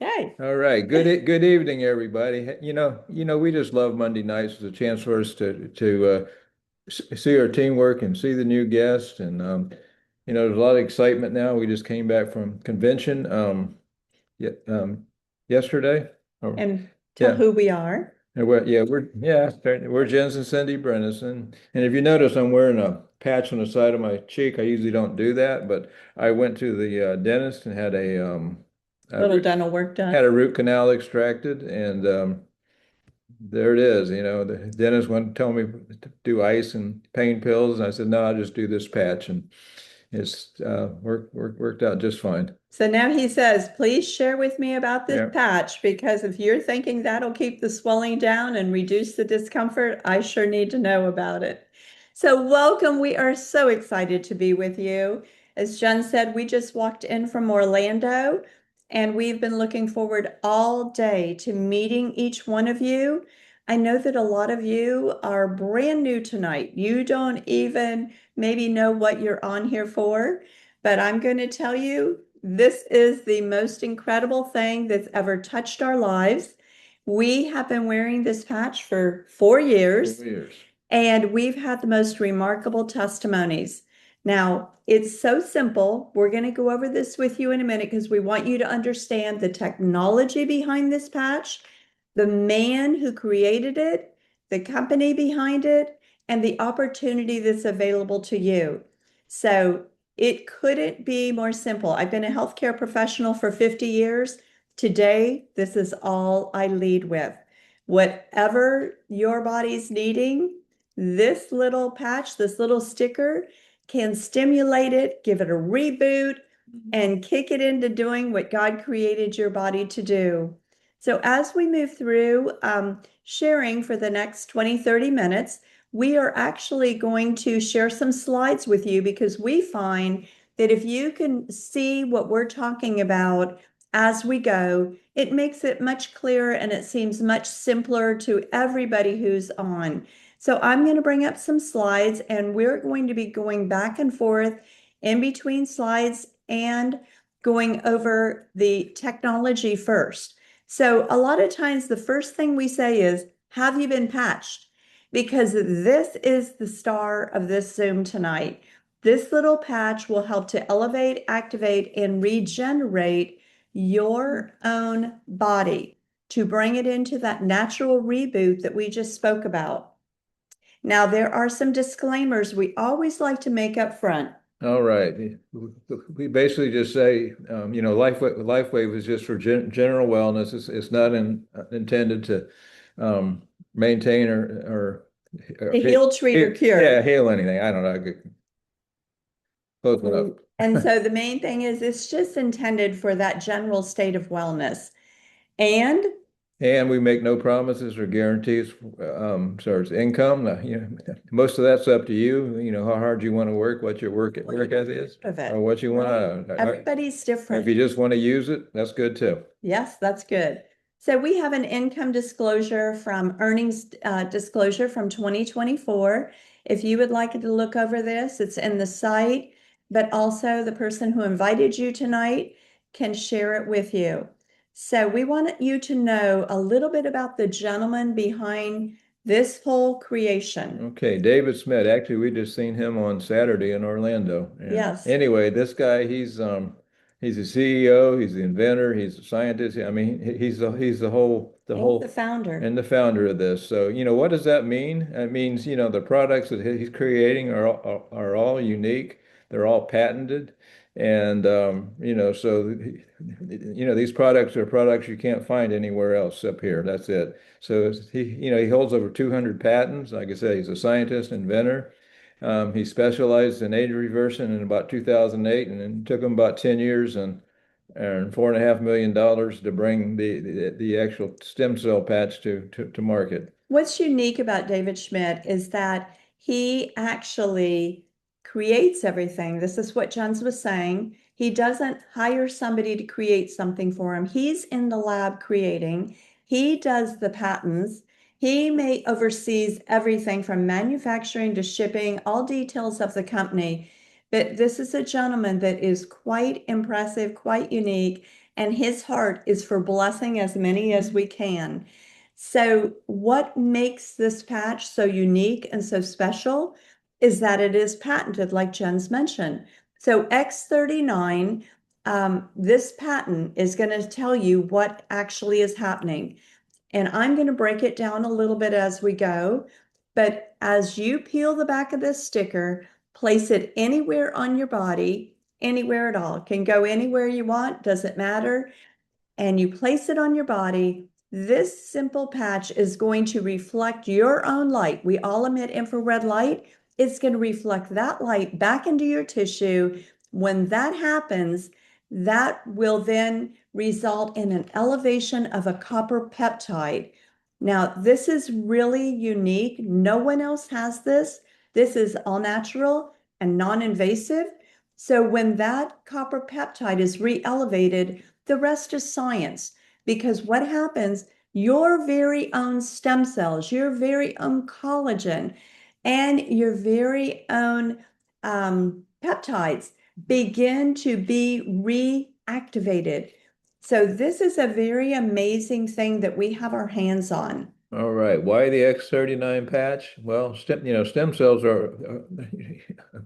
Okay. All right. Good evening, everybody. We just love Monday nights as a chance for us to see our teamwork and see the new guests. And there's a lot of excitement now. We just came back from convention ye yesterday. Oh, And tell yeah. who we are. We're Jens and Cindy Brennison. And if you notice, I'm wearing a patch on the side of my cheek. I usually don't do that, but I went to the dentist and had a Little root dental work had done. a root canal extracted, and there it is. The dentist wanted to tell me to do ice and pain pills, and I said, no, I'll just do this patch, and it's worked out just fine. So now he says, please share with me about this Yeah. patch because if you're thinking that'll keep the swelling down and reduce the discomfort, I sure need to know about it. So welcome. We are so excited to be with you. As Jen said, we just walked in from Orlando and we've been looking forward all day to meeting each one of you. I know that a lot of you are brand new tonight. You don't even maybe know what you're on here for. But I'm going to tell you, this is the most incredible thing that's ever touched our lives. We have been wearing this patch for 4 years, 4 years. and we've had the most remarkable testimonies. Now, it's so simple. We're going to go over this with you in a minute because we want you to understand the technology behind this patch, the man who created it, the company behind it, and the opportunity that's available to you. So it couldn't be more simple. I've been a healthcare professional for 50 years. Today, this is all I lead with. Whatever your body's needing, this little patch, this little sticker can stimulate it, give it a reboot, and kick it into doing what God created your body to do. So as we move through sharing for the next 20, 30 minutes, we are actually going to share some slides with you because we find that if you can see what we're talking about as we go, it makes it much clearer and it seems much simpler to everybody who's on. So I'm going to bring up some slides and we're going to be going back and forth in between slides and going over the technology first. So a lot of times the first thing we say is, have you been patched? Because this is the star of this Zoom tonight. This little patch will help to elevate, activate, and regenerate your own body to bring it into that natural reboot that we just spoke about. Now, there are some disclaimers we always like to make up front. All right. We basically just say, LifeWave is just for general wellness. It's not intended to maintain or To heal, treat, or yeah, cure. heal anything. I don't know. I could close it up. And so the main thing is it's just intended for that general state of wellness. And And we make no promises or guarantees, so it's income. Most of that's up to you. You know how hard you want to work, what your work ethic is, of or it, what you want right? to. Everybody's If you different. just want to use it, that's good too. Yes, that's good. So we have an income disclosure from earnings disclosure from 2024. If you would like to look over this, it's in the site, but also the person who invited you tonight can share it with you. So we want you to know a little bit about the gentleman behind this whole creation. Okay, David Smith. Actually, we just seen him on Saturday in Orlando. And Yes, anyway, this guy, he's a CEO, he's the inventor, he's a scientist. I mean, he's the and the whole founder. and the founder of this. So, what does that mean? It means, the products that he's creating are all unique. They're all patented. And so these products are products you can't find anywhere else up here. That's it. So he holds over 200 patents. Like I said, he's a scientist, inventor. He specialized in age reversion in about 2008, and it took him about 10 years and $4.5 million to bring the actual stem cell patch to market. What's unique about David Schmidt is that he actually creates everything. This is what Jens was saying. He doesn't hire somebody to create something for him. He's in the lab creating. He does the patents. He may oversees everything from manufacturing to shipping, all details of the company. But this is a gentleman that is quite impressive, quite unique, and his heart is for blessing as many as we can. So what makes this patch so unique and so special is that it is patented, like Jen's mentioned. So X39, this patent is going to tell you what actually is happening. And I'm going to break it down a little bit as we go. But as you peel the back of this sticker, place it anywhere on your body, anywhere at all. It can go anywhere you want, doesn't matter. And you place it on your body. This simple patch is going to reflect your own light. We all emit infrared light. It's going to reflect that light back into your tissue. When that happens, that will then result in an elevation of a copper peptide. Now, this is really unique. No one else has this. This is all natural and non-invasive. So when that copper peptide is re-elevated, the rest is science. Because what happens, your very own stem cells, your very own collagen, and your very own peptides begin to be reactivated. So this is a very amazing thing that we have our hands on. All right. Why the X39 patch? Well, stem cells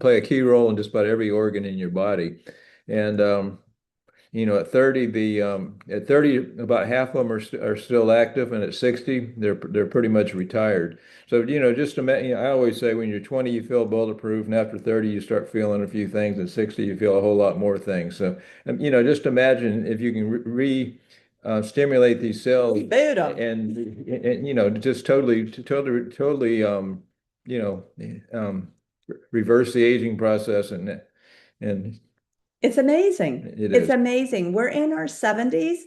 play a key role in just about every organ in your body. And at 30, at 30, about half of them are still active, and at 60, they're pretty much retired. So, just imagine, I always say when you're 20, you feel bulletproof, and after 30, you start feeling a few things, and 60, you feel a whole lot more things. So, just imagine if you can stimulate these cells Reboot them. and just totally, you know, um, reverse the aging process and It's amazing. it It's is. amazing. We're in our 70s,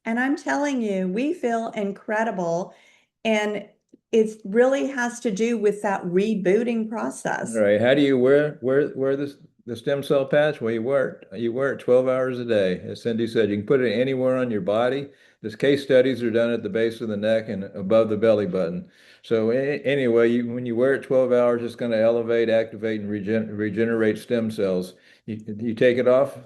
and I'm telling you, we feel incredible. And it really has to do with that rebooting All process. right. How do you wear the stem cell patch? Well, you wear it 12 hours a day. As Cindy said, you can put it anywhere on your body. This case studies are done at the base of the neck and above the belly button. So anyway, when you wear it 12 hours, it's going to elevate, activate, and regenerate stem cells. You take it off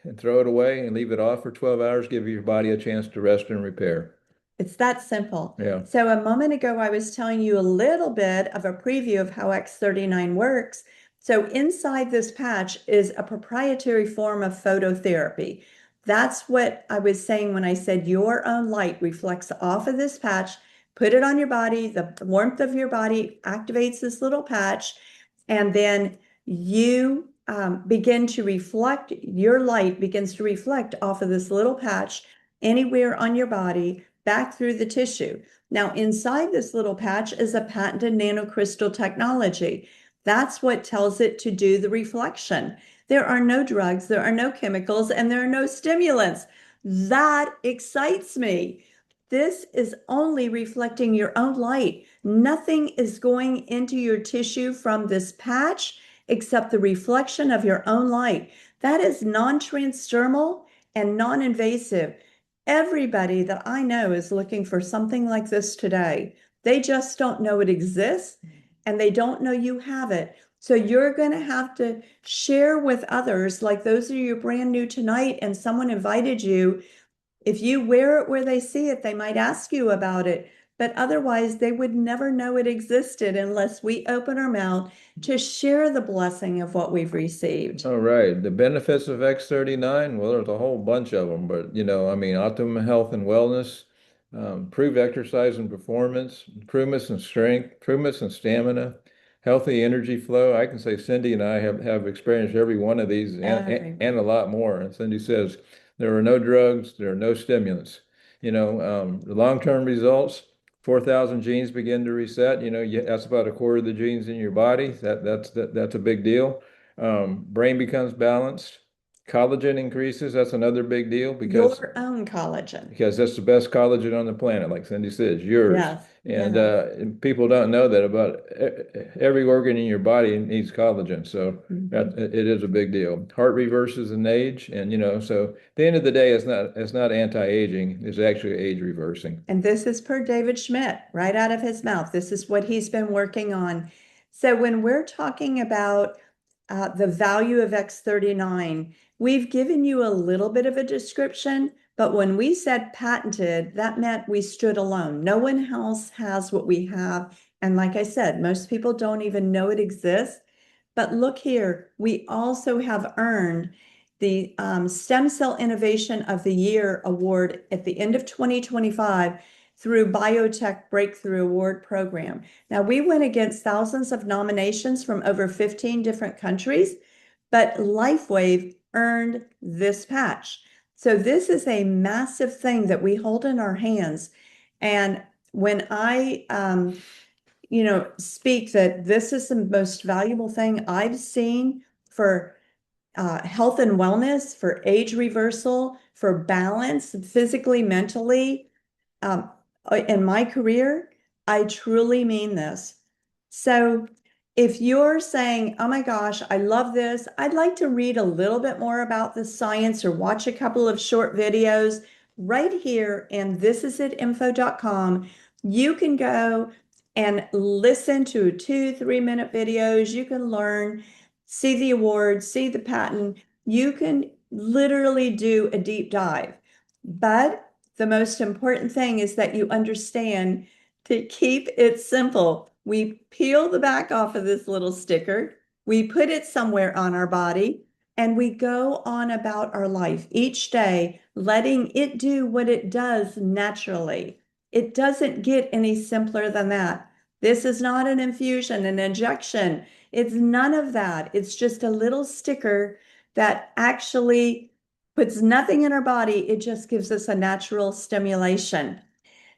and throw it away and leave it off for 12 hours, give your body a chance to rest and repair. It's that simple. Yeah. So a moment ago, I was telling you a little bit of a preview of how X39 works. So inside this patch is a proprietary form of phototherapy. That's what I was saying when I said your own light reflects off of this patch. Put it on your body. The warmth of your body activates this little patch, and then you begin to reflect, your light begins to reflect off of this little patch anywhere on your body back through the tissue. Now, inside this little patch is a patented nanocrystal technology. That's what tells it to do the reflection. There are no drugs, there are no chemicals, and there are no stimulants. That excites me. This is only reflecting your own light. Nothing is going into your tissue from this patch except the reflection of your own light. That is non-transdermal and non-invasive. Everybody that I know is looking for something like this today. They just don't know it exists and they don't know you have it. So you're going to have to share with others, like those of you brand new tonight and someone invited you. If you wear it where they see it, they might ask you about it. But otherwise, they would never know it existed unless we open our mouth to share the blessing of what we've received. All right. The benefits of X39, well, there's a whole bunch of them, but I mean, optimum health and wellness, improved exercise and performance, improvements in strength, improvements in stamina, healthy energy flow. I can say Cindy and I have experienced every one of these and a lot more. And Cindy says there are no drugs, there are no stimulants. The long-term results, 4,000 genes begin to reset. That's about a quarter of the genes in your body. That's a big deal. Brain becomes balanced. Collagen increases. That's another big deal Your own collagen. because that's the best collagen on the planet, like Cindy says, yours. Yes. And Yes. and people don't know that about every organ in your body needs collagen. So it is a big deal. Heart reverses in age, and so at the end of the day, it's not anti-aging. It's actually age reversing. And this is per David Schmidt, right out of his mouth. This is what he's been working on. So when we're talking about the value of X39. We've given you a little bit of a description, but when we said patented, that meant we stood alone. No one else has what we have. And like I said, most people don't even know it exists. But look here, we also have earned the Stem Cell Innovation of the Year award at the end of 2025 through Biotech Breakthrough Award Program. Now, we went against thousands of nominations from over 15 different countries, but LifeWave earned this patch. So this is a massive thing that we hold in our hands. And when I speak that this is the most valuable thing I've seen for health and wellness, for age reversal, for balance, physically, mentally, in my career, I truly mean this. So if you're saying, oh my gosh, I love this, I'd like to read a little bit more about the science or watch a couple of short videos right here in thisisit.info.com, you can go and listen to 2-3 minute videos. You can learn, see the awards, see the patent. You can literally do a deep dive. But the most important thing is that you understand to keep it simple. We peel the back off of this little sticker, we put it somewhere on our body, and we go on about our life each day, letting it do what it does naturally. It doesn't get any simpler than that. This is not an infusion, an injection. It's none of that. It's just a little sticker that actually puts nothing in our body. It just gives us a natural stimulation.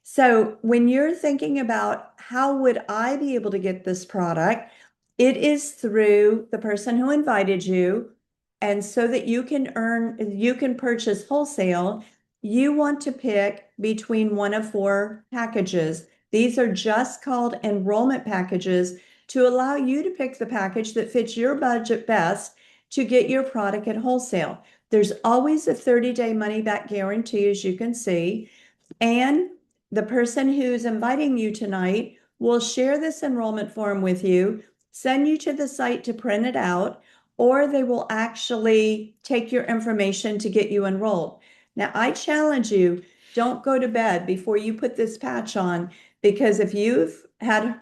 So when you're thinking about how would I be able to get this product, it is through the person who invited you. And so that you can purchase wholesale, you want to pick between one of 4 packages. These are just called enrollment packages to allow you to pick the package that fits your budget best to get your product at wholesale. There's always a 30-day money back guarantee, as you can see. And the person who's inviting you tonight will share this enrollment form with you, send you to the site to print it out, or they will actually take your information to get you enrolled. Now, I challenge you, don't go to bed before you put this patch on, because if you've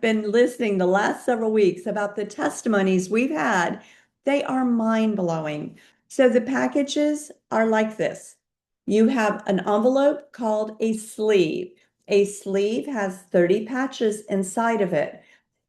been listening the last several weeks about the testimonies we've had, they are mind-blowing. So the packages are like this. You have an envelope called a sleeve. A sleeve has 30 patches inside of it.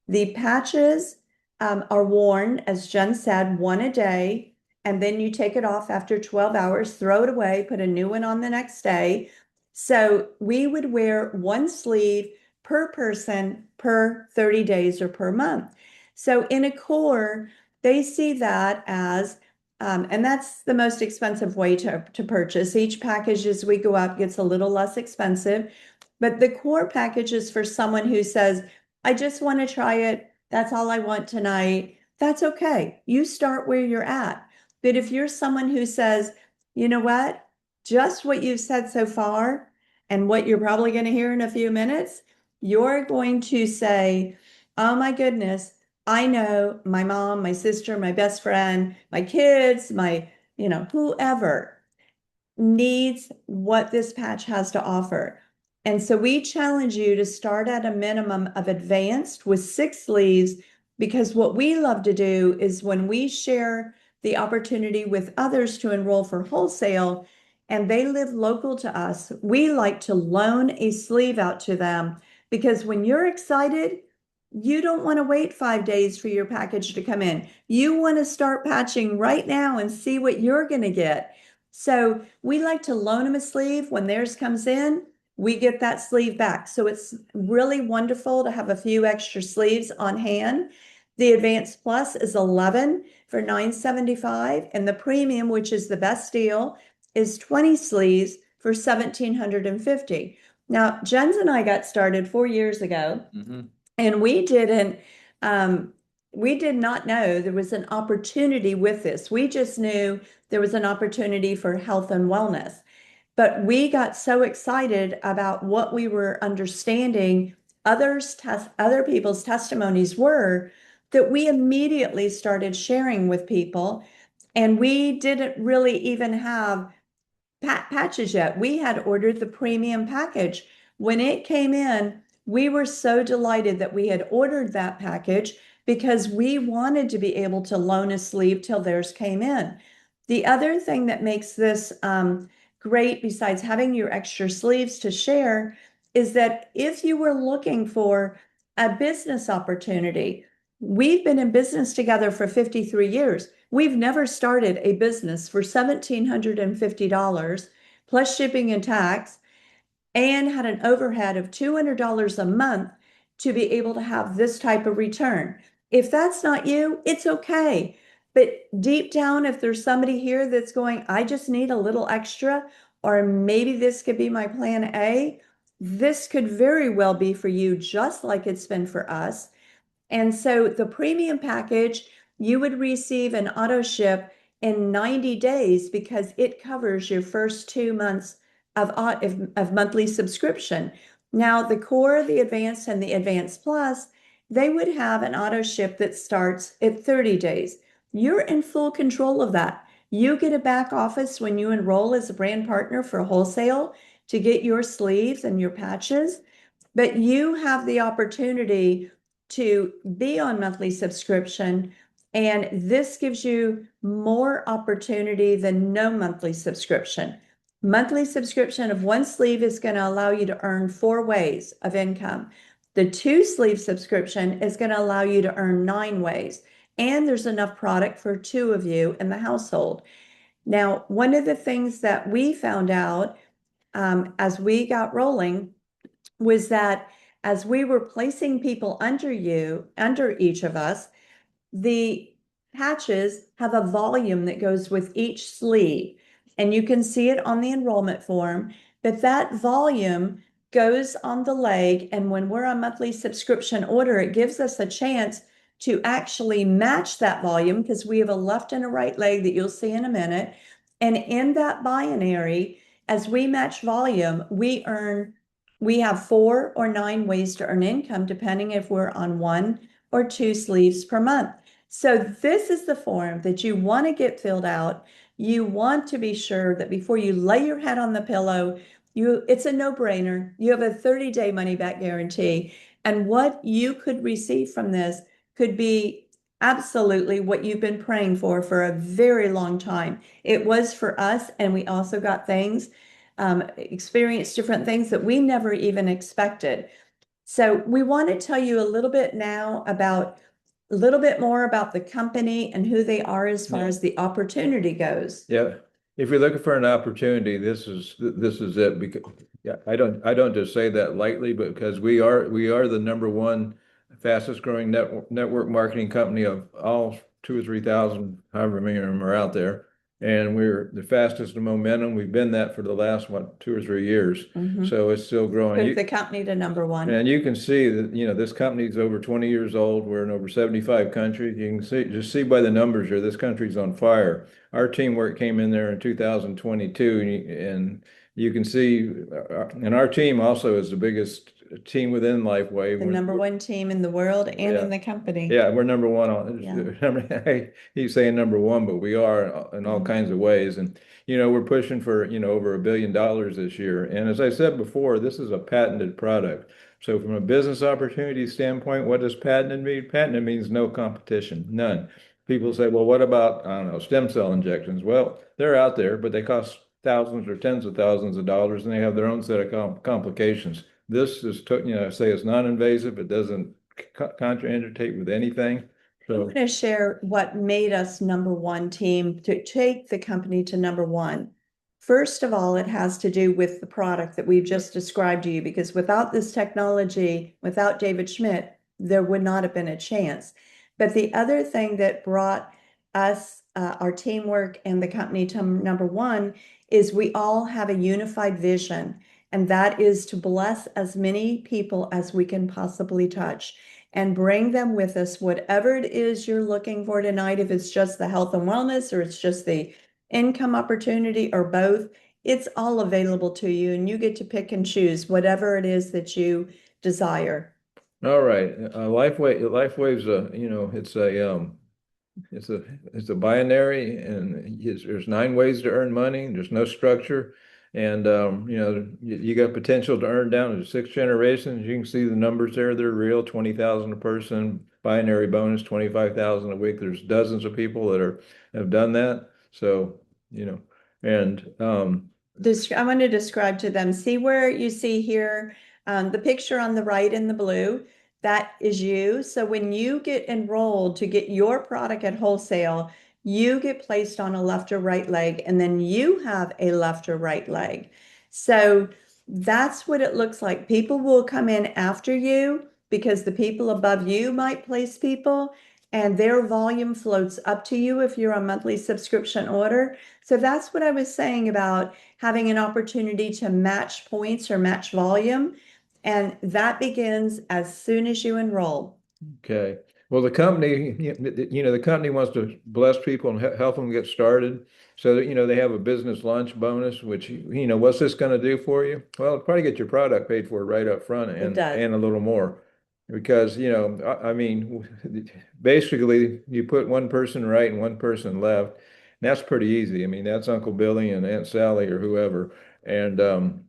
The patches are worn, as Jen said, one a day, and then you take it off after 12 hours, throw it away, put a new one on the next day. So we would wear one sleeve per person per 30 days or per month. So in a core, they see that as and that's the most expensive way to purchase. Each package as we go up gets a little less expensive. But the core package is for someone who says, I just want to try it. That's all I want tonight. That's okay. You start where you're at. But if you're someone who says, you know what, just what you've said so far and what you're probably going to hear in a few minutes, you're going to say, oh my goodness, I know my mom, my sister, my best friend, my kids, whoever needs what this patch has to offer. And so we challenge you to start at a minimum of advanced with 6 sleeves, because what we love to do is when we share the opportunity with others to enroll for wholesale and they live local to us, we like to loan a sleeve out to them, because when you're excited, you don't want to wait 5 days for your package to come in. You want to start patching right now and see what you're going to get. So we like to loan them a sleeve. When theirs comes in, we get that sleeve back. So it's really wonderful to have a few extra sleeves on hand. The Advanced Plus is 11 for $975, and the Premium, which is the best deal, is 20 sleeves for $1,750. Now, Jens and I got started 4 years ago. And we did not know there was an opportunity with this. We just knew there was an opportunity for health and wellness. But we got so excited about what we were understanding other people's testimonies were, that we immediately started sharing with people. And we didn't really even have patches yet. We had ordered the premium package. When it came in, we were so delighted that we had ordered that package because we wanted to be able to loan a sleeve till theirs came in. The other thing that makes this great, besides having your extra sleeves to share, is that if you were looking for a business opportunity, we've been in business together for 53 years. We've never started a business for $1,750 plus shipping and tax and had an overhead of $200 a month to be able to have this type of return. If that's not you, it's okay. But deep down, if there's somebody here that's going, I just need a little extra, or maybe this could be my plan A, this could very well be for you, just like it's been for us. And so the premium package, you would receive an auto ship in 90 days because it covers your first 2 months of monthly subscription. Now, the core, the advanced, and the advanced plus, they would have an auto ship that starts at 30 days. You're in full control of that. You get a back office when you enroll as a brand partner for wholesale to get your sleeves and your patches, but you have the opportunity to be on monthly subscription, and this gives you more opportunity than no monthly subscription. Monthly subscription of one sleeve is going to allow you to earn 4 ways of income. The 2 sleeve subscription is going to allow you to earn 9 ways, and there's enough product for 2 of you in the household. Now, one of the things that we found out as we got rolling was that as we were placing people under each of us, the patches have a volume that goes with each sleeve. And you can see it on the enrollment form, but that volume goes on the leg. And when we're on monthly subscription order, it gives us a chance to actually match that volume because we have a left and a right leg that you'll see in a minute. And in that binary, as we match volume, we have 4 or 9 ways to earn income, depending if we're on 1 or 2 sleeves per month. So this is the form that you want to get filled out. You want to be sure that before you lay your head on the pillow, it's a no-brainer. You have a 30-day money-back guarantee. And what you could receive from this could be absolutely what you've been praying for a very long time. It was for us, and we also got things experienced different things that we never even expected. So we want to tell you a little bit now about a little bit more about the company and who they are as far as the opportunity goes. Yeah. If you're looking for an opportunity, this is it. Because yeah, I don't just say that lightly, but because we are the number one fastest growing network marketing company of all 2 or 3 thousand, however many of them are out there. And we're the fastest in momentum. We've been that for the last, 2 or 3 years. So it's still growing. Took the company to number one. And you can see that, this company is over 20 years old. We're in over 75 countries. You can just see by the numbers here, this country's on fire. Our teamwork came in there in 2022, and you can see, and our team also is the biggest team within Lifeway. The number one team in the world and in the company. Yeah, we're number one on. I keep saying number one, but we are in all kinds of ways. And we're pushing for over $1 billion this year. And as I said before, this is a patented product. So from a business opportunity standpoint, what does patented mean? Patented means no competition, none. People say, well, what about, I don't know, stem cell injections? Well, they're out there, but they cost thousands or tens of thousands of dollars, and they have their own set of complications. This is, say it's non-invasive. It doesn't contraindicate with anything. I'm going to share what made us number one team to take the company to number one. First of all, it has to do with the product that we've just described to you, because without this technology, without David Schmidt, there would not have been a chance. But the other thing that brought us, our teamwork and the company to number one is we all have a unified vision, and that is to bless as many people as we can possibly touch and bring them with us, whatever it is you're looking for tonight. If it's just the health and wellness, or it's just the income opportunity, or both, it's all available to you, and you get to pick and choose whatever it is that you desire. All right. LifeWave's it's a it's a binary, and there's 9 ways to earn money. There's no structure, and you got potential to earn down to 6 generations. You can see the numbers there; they're real. 20,000 a person, binary bonus, 25,000 a week. There's dozens of people that have done that. So you know, and I want to describe to them, see where you see here, the picture on the right in the blue, that is you. So when you get enrolled to get your product at wholesale, you get placed on a left or right leg, and then you have a left or right leg. So that's what it looks like. People will come in after you because the people above you might place people, and their volume floats up to you if you're a monthly subscription order. So that's what I was saying about having an opportunity to match points or match volume. And that begins as soon as you enroll. Okay. Well, the company wants to bless people and help them get started. So that, they have a business lunch bonus, which, what's this going to do for you? Well, it'll probably get your product paid for right up front It and does. a little more. Because, I mean, basically you put one person right and one person left. And that's pretty easy. I mean, that's Uncle Billy and Aunt Sally or whoever. And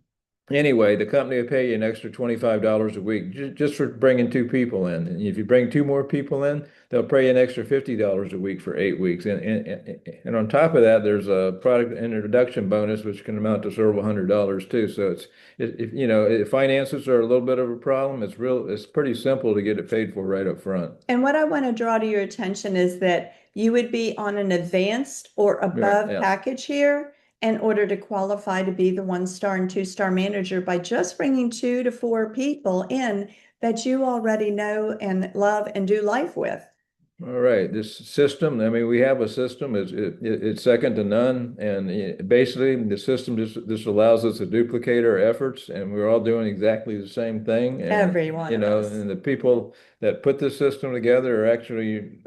anyway, the company will pay you an extra $25 a week just for bringing 2 people in. And if you bring 2 more people in, they'll pay you an extra $50 a week for 8 weeks. And on top of that, there's a product introduction bonus, which can amount to several $100s too. So if finances are a little bit of a problem, it's pretty simple to get it paid for right up front. And what I want to draw to your attention is that you would be on an advanced or Right, above yeah. package here in order to qualify to be the 1-star and 2-star manager by just bringing 2 to 4 people in that you already know and love and do life with. All right, this system, I mean, we have a system, it's second to none. And basically, the system this allows us to duplicate our efforts, and we're all doing exactly the same thing. And, Every one of us. and the people that put this system together are actually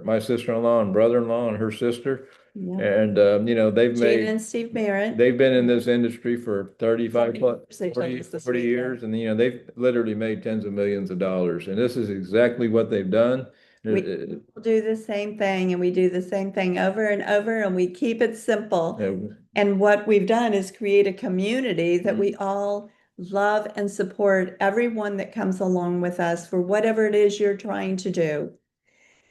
my sister-in-law and brother-in-law and her sister. Yeah. And, Gene and Steve Merritt. they've been in this industry for 35 plus, They told 40, us this 40 weekend. years. And, they've literally made tens of millions of dollars. And this is exactly what they've done. We do the same thing, and we do the same thing over and over, and we keep it simple. And what we've done is create a community that we all love and support everyone that comes along with us for whatever it is you're trying to do.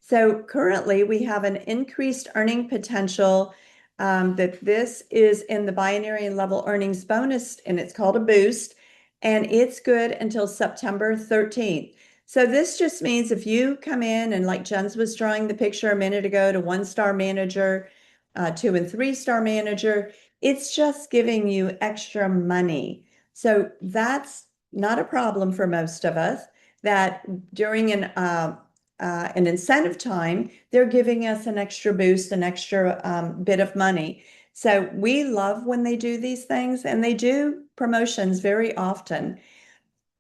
So currently we have an increased earning potential, that this is in the binary and level earnings bonus, and it's called a boost, and it's good until September 13th. So this just means if you come in and, like Jens was drawing the picture a minute ago, to 1-star manager, 2 and 3-star manager, it's just giving you extra money. So that's not a problem for most of us, that during an incentive time, they're giving us an extra boost, an extra bit of money. So we love when they do these things, and they do promotions very often.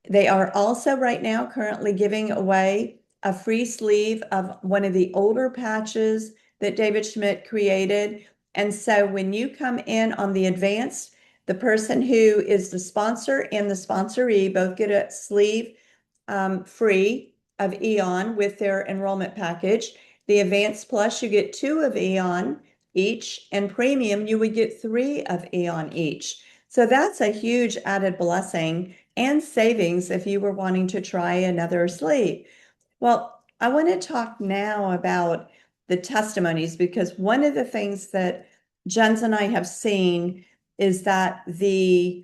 They are also right now currently giving away a free sleeve of one of the older patches that David Schmidt created. And so when you come in on the advanced, the person who is the sponsor and the sponsoree both get a sleeve free of Eon with their enrollment package. The Advanced Plus, you get 2 of Eon each, and Premium, you would get 3 of Eon each. So that's a huge added blessing and savings if you were wanting to try another sleeve. Well, I want to talk now about the testimonies, because one of the things that Jens and I have seen is that the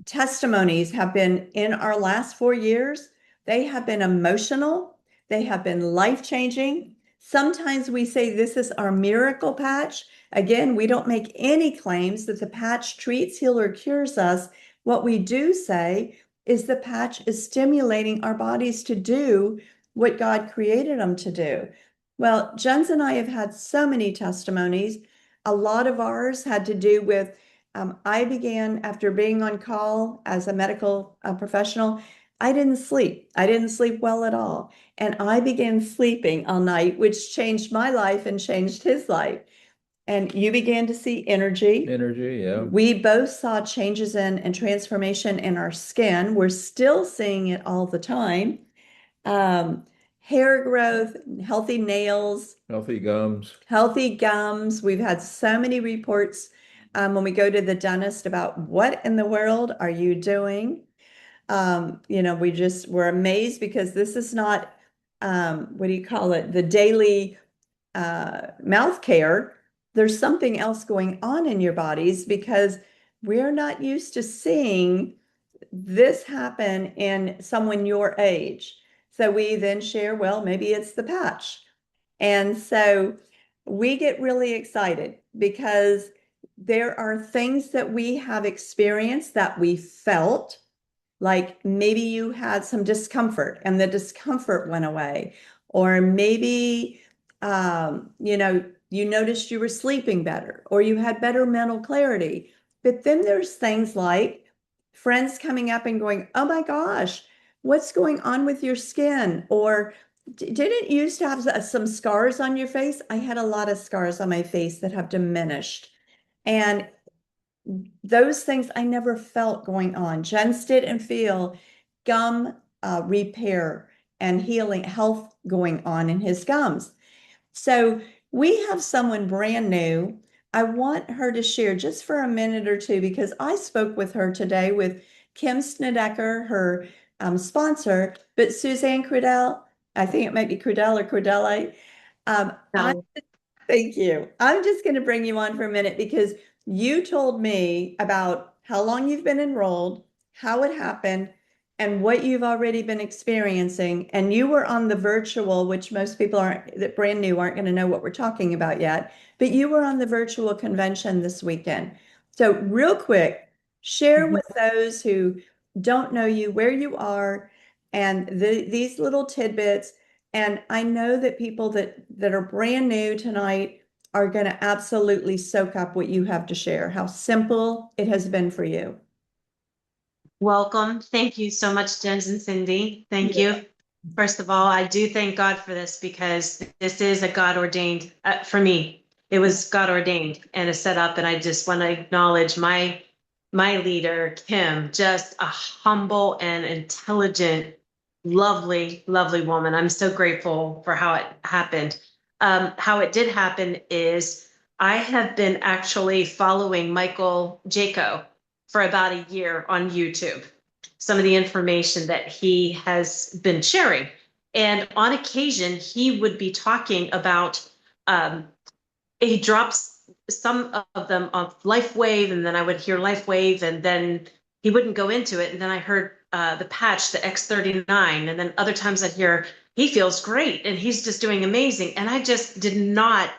testimonies have been, in our last 4 years, they have been emotional, they have been life-changing. Sometimes we say this is our miracle patch. Again, we don't make any claims that the patch treats, heals, or cures us. What we do say is the patch is stimulating our bodies to do what God created them to do. Well, Jens and I have had so many testimonies. A lot of ours had to do with, I began, after being on call as a medical professional, I didn't sleep. I didn't sleep well at all. And I began sleeping all night, which changed my life and changed his life. and you began to see energy. Energy, yeah. We both saw changes in and transformation in our skin. We're still seeing it all the time. Um, Hair growth, healthy nails, Healthy gums. healthy gums. We've had so many reports when we go to the dentist about what in the world are you doing? We're amazed because this is not, what do you call it? The daily mouth care. There's something else going on in your bodies because we're not used to seeing this happen in someone your age. So we then share, well, maybe it's the patch. And so we get really excited because there are things that we have experienced that we felt like maybe you had some discomfort and the discomfort went away, or maybe, you noticed you were sleeping better or you had better mental clarity. But then there's things like friends coming up and going, oh my gosh, what's going on with your skin? Or didn't you used to have some scars on your face? I had a lot of scars on my face that have diminished. And those things I never felt going on. Jens didn't feel gum repair and healing health going on in his gums. So we have someone brand new. I want her to share just for a minute or two because I spoke with her today with Kim Snedeker, her sponsor, but Suzanne Crudell, I think it might be Crudell or Crudelle. I No. Thank you. I'm just going to bring you on for a minute because you told me about how long you've been enrolled, how it happened, and what you've already been experiencing. And you were on the virtual, which most people aren't, that brand new aren't going to know what we're talking about yet, but you were on the virtual convention this weekend. So, real quick, share Mhm. with those who don't know you where you are and these little tidbits. And I know that people that are brand new tonight are going to absolutely soak up what you have to share, how simple it has been for you. Welcome. Thank you so much, Jens and Cindy. Thank Yeah. you. First of all, I do thank God for this because this is a God ordained, for me, it was God ordained and a setup. And I just want to acknowledge my leader, Kim, just a humble and intelligent, lovely, lovely woman. I'm so grateful for how it happened. How it did happen is I have been actually following Michael Jaco for about a year on YouTube, some of the information that he has been sharing. And on occasion, he would be talking about, he drops some of them of LifeWave, and then I would hear LifeWave, and then he wouldn't go into it. And then I heard the patch, the X39, and then other times I'd hear, he feels great and he's just doing amazing. And I just did not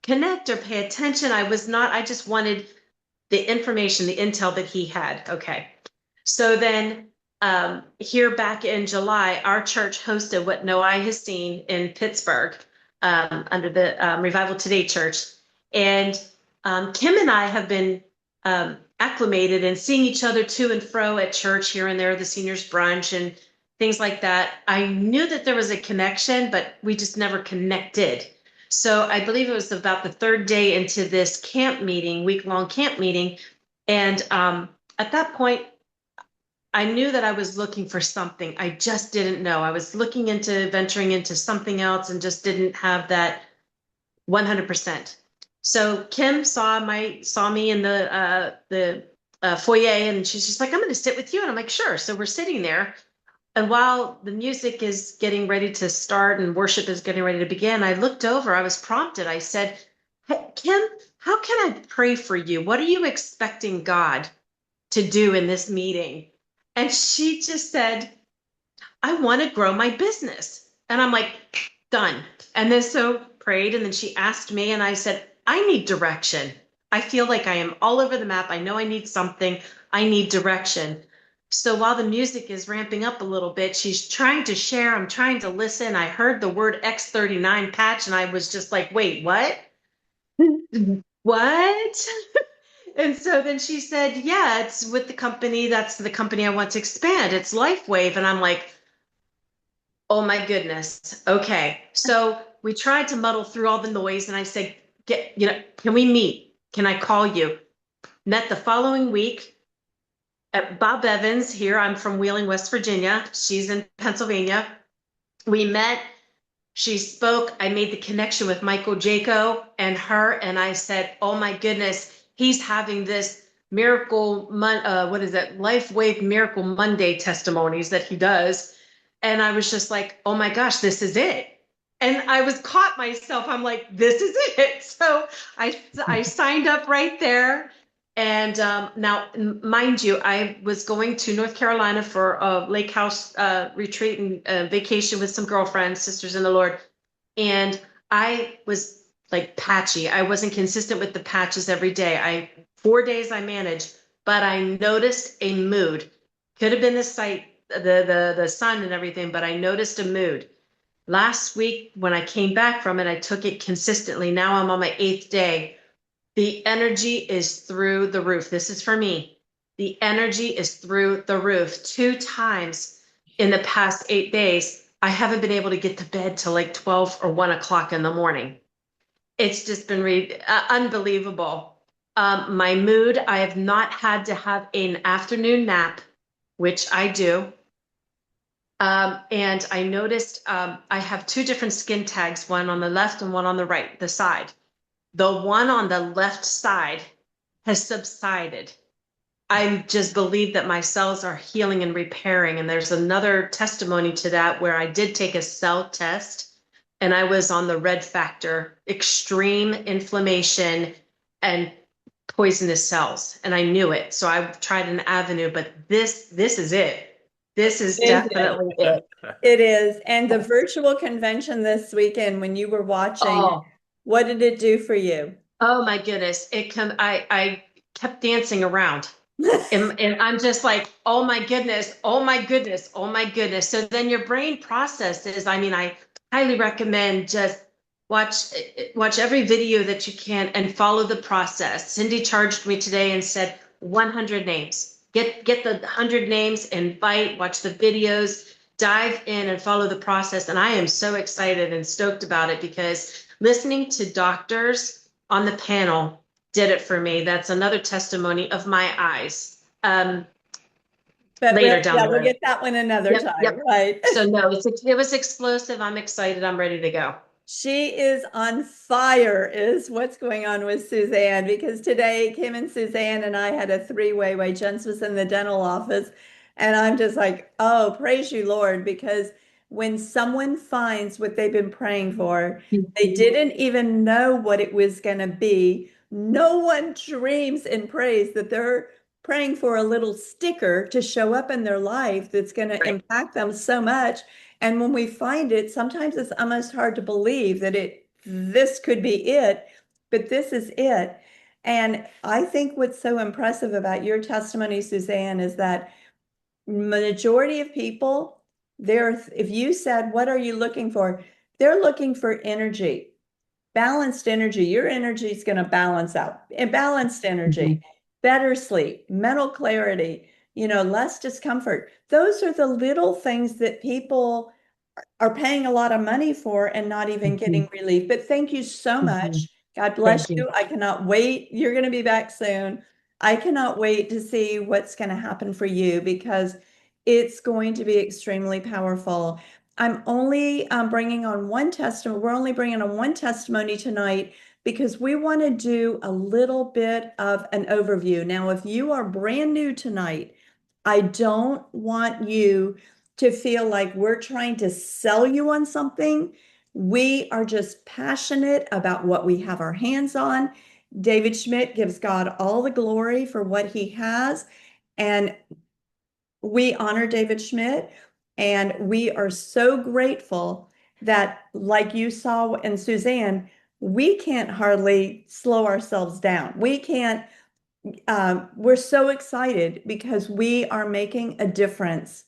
connect or pay attention. I just wanted the information, the intel that he had. Okay. So then here back in July, our church hosted what No Eye Has Seen in Pittsburgh under the Revival Today Church. And Kim and I have been acclimated and seeing each other to and fro at church here and there, the seniors brunch and things like that. I knew that there was a connection, but we just never connected. So I believe it was about the third day into this camp meeting, week-long camp meeting. And at that point, I knew that I was looking for something. I just didn't know. I was looking into venturing into something else and just didn't have that 100%. So Kim saw me in the foyer, and she's just like, "I'm going to sit with you," and I'm like, "Sure." So we're sitting there, and while the music is getting ready to start and worship is getting ready to begin, I looked over. I was prompted. I said, "Hey, Kim, how can I pray for you? What are you expecting God to do in this meeting?" And she just said, "I want to grow my business." And I'm like, "Done." And then so prayed. And then she asked me, and I said, "I need direction. I feel like I am all over the map. I know I need something. I need direction." So while the music is ramping up a little bit, she's trying to share. I'm trying to listen. I heard the word X39 patch, and I was just like, "Wait, what? What?" And so then she said, "Yeah, it's with the company. That's the company I want to expand. It's LifeWave." And I'm like, "Oh my goodness. Okay." So we tried to muddle through all the noise, and I said, can we meet? Can I call you? Met the following week at Bob Evans here. I'm from Wheeling, West Virginia. She's in Pennsylvania. We met. She spoke. I made the connection with Michael Jaco and her, and I said, "Oh my goodness, he's having this what is it? Life Wave Miracle Monday testimonies that he does." And I was just like, "Oh my gosh, this is it." And I was caught myself. I'm like, "This is it." So I signed up right there. And now, mind you, I was going to North Carolina for a lake house retreat and vacation with some girlfriends, sisters in the Lord. And I was like patchy. I wasn't consistent with the patches every day. 4 days I managed, but I noticed a mood. Could have been the site, the sun and everything, but I noticed a mood. Last week, when I came back from it, I took it consistently. Now I'm on my 8th day. The energy is through the roof. This is for me. The energy is through the roof. 2 times in the past 8 days, I haven't been able to get to bed till like 12 or 1 o'clock in the morning. It's just been unbelievable. My mood, I have not had to have an afternoon nap, which I do. And I noticed I have 2 different skin tags, one on the left and one on the right, the side. The one on the left side has subsided. I just believe that my cells are healing and repairing. And there's another testimony to that where I did take a cell test and I was on the red factor, extreme inflammation and poisonous cells. And I knew it. So I tried an avenue, but this is it. This is definitely it. It is. And the virtual convention this weekend, when you were watching, what did it do for you? Oh my goodness. I kept dancing around. And I'm just like, oh my goodness, oh my goodness, oh my goodness. So then your brain processes. I mean, I highly recommend just watch every video that you can and follow the process. Cindy charged me today and said 100 names. Get the 100 names, invite, watch the videos, dive in and follow the process. And I am so excited and stoked about it because listening to doctors on the panel did it for me. That's another testimony of my eyes. Later down the road. We'll get that one another time, yep. right? So no, it was explosive. I'm excited. I'm ready to go. She is on fire is what's going on with Suzanne, because today Kim and Suzanne and I had a 3-way while Jens was in the dental office. And I'm just like, oh, praise you, Lord, because when someone finds what they've been praying for, they didn't even know what it was going to be. No one dreams and prays that they're praying for a little sticker to show up in their life that's going to impact them so much. And when we find it, sometimes it's almost hard to believe that this could be it, but this is it. And I think what's so impressive about your testimony, Suzanne, is that majority of people, if you said, what are you looking for? They're looking for energy, balanced energy. Your energy is going to balance out. And balanced energy, better sleep, mental clarity, less discomfort. Those are the little things that people are paying a lot of money for and not even getting relief. But thank you so much. God bless you. I cannot wait. You're going to be back soon. I cannot wait to see what's going to happen for you because it's going to be extremely powerful. I'm only bringing on one testimony. We're only bringing on one testimony tonight because we want to do a little bit of an overview. Now, if you are brand new tonight, I don't want you to feel like we're trying to sell you on something. We are just passionate about what we have our hands on. David Schmidt gives God all the glory for what he has. And we honor David Schmidt. And we are so grateful that, like you saw in Suzanne, we can't hardly slow ourselves down. We can't. We're so excited because we are making a difference,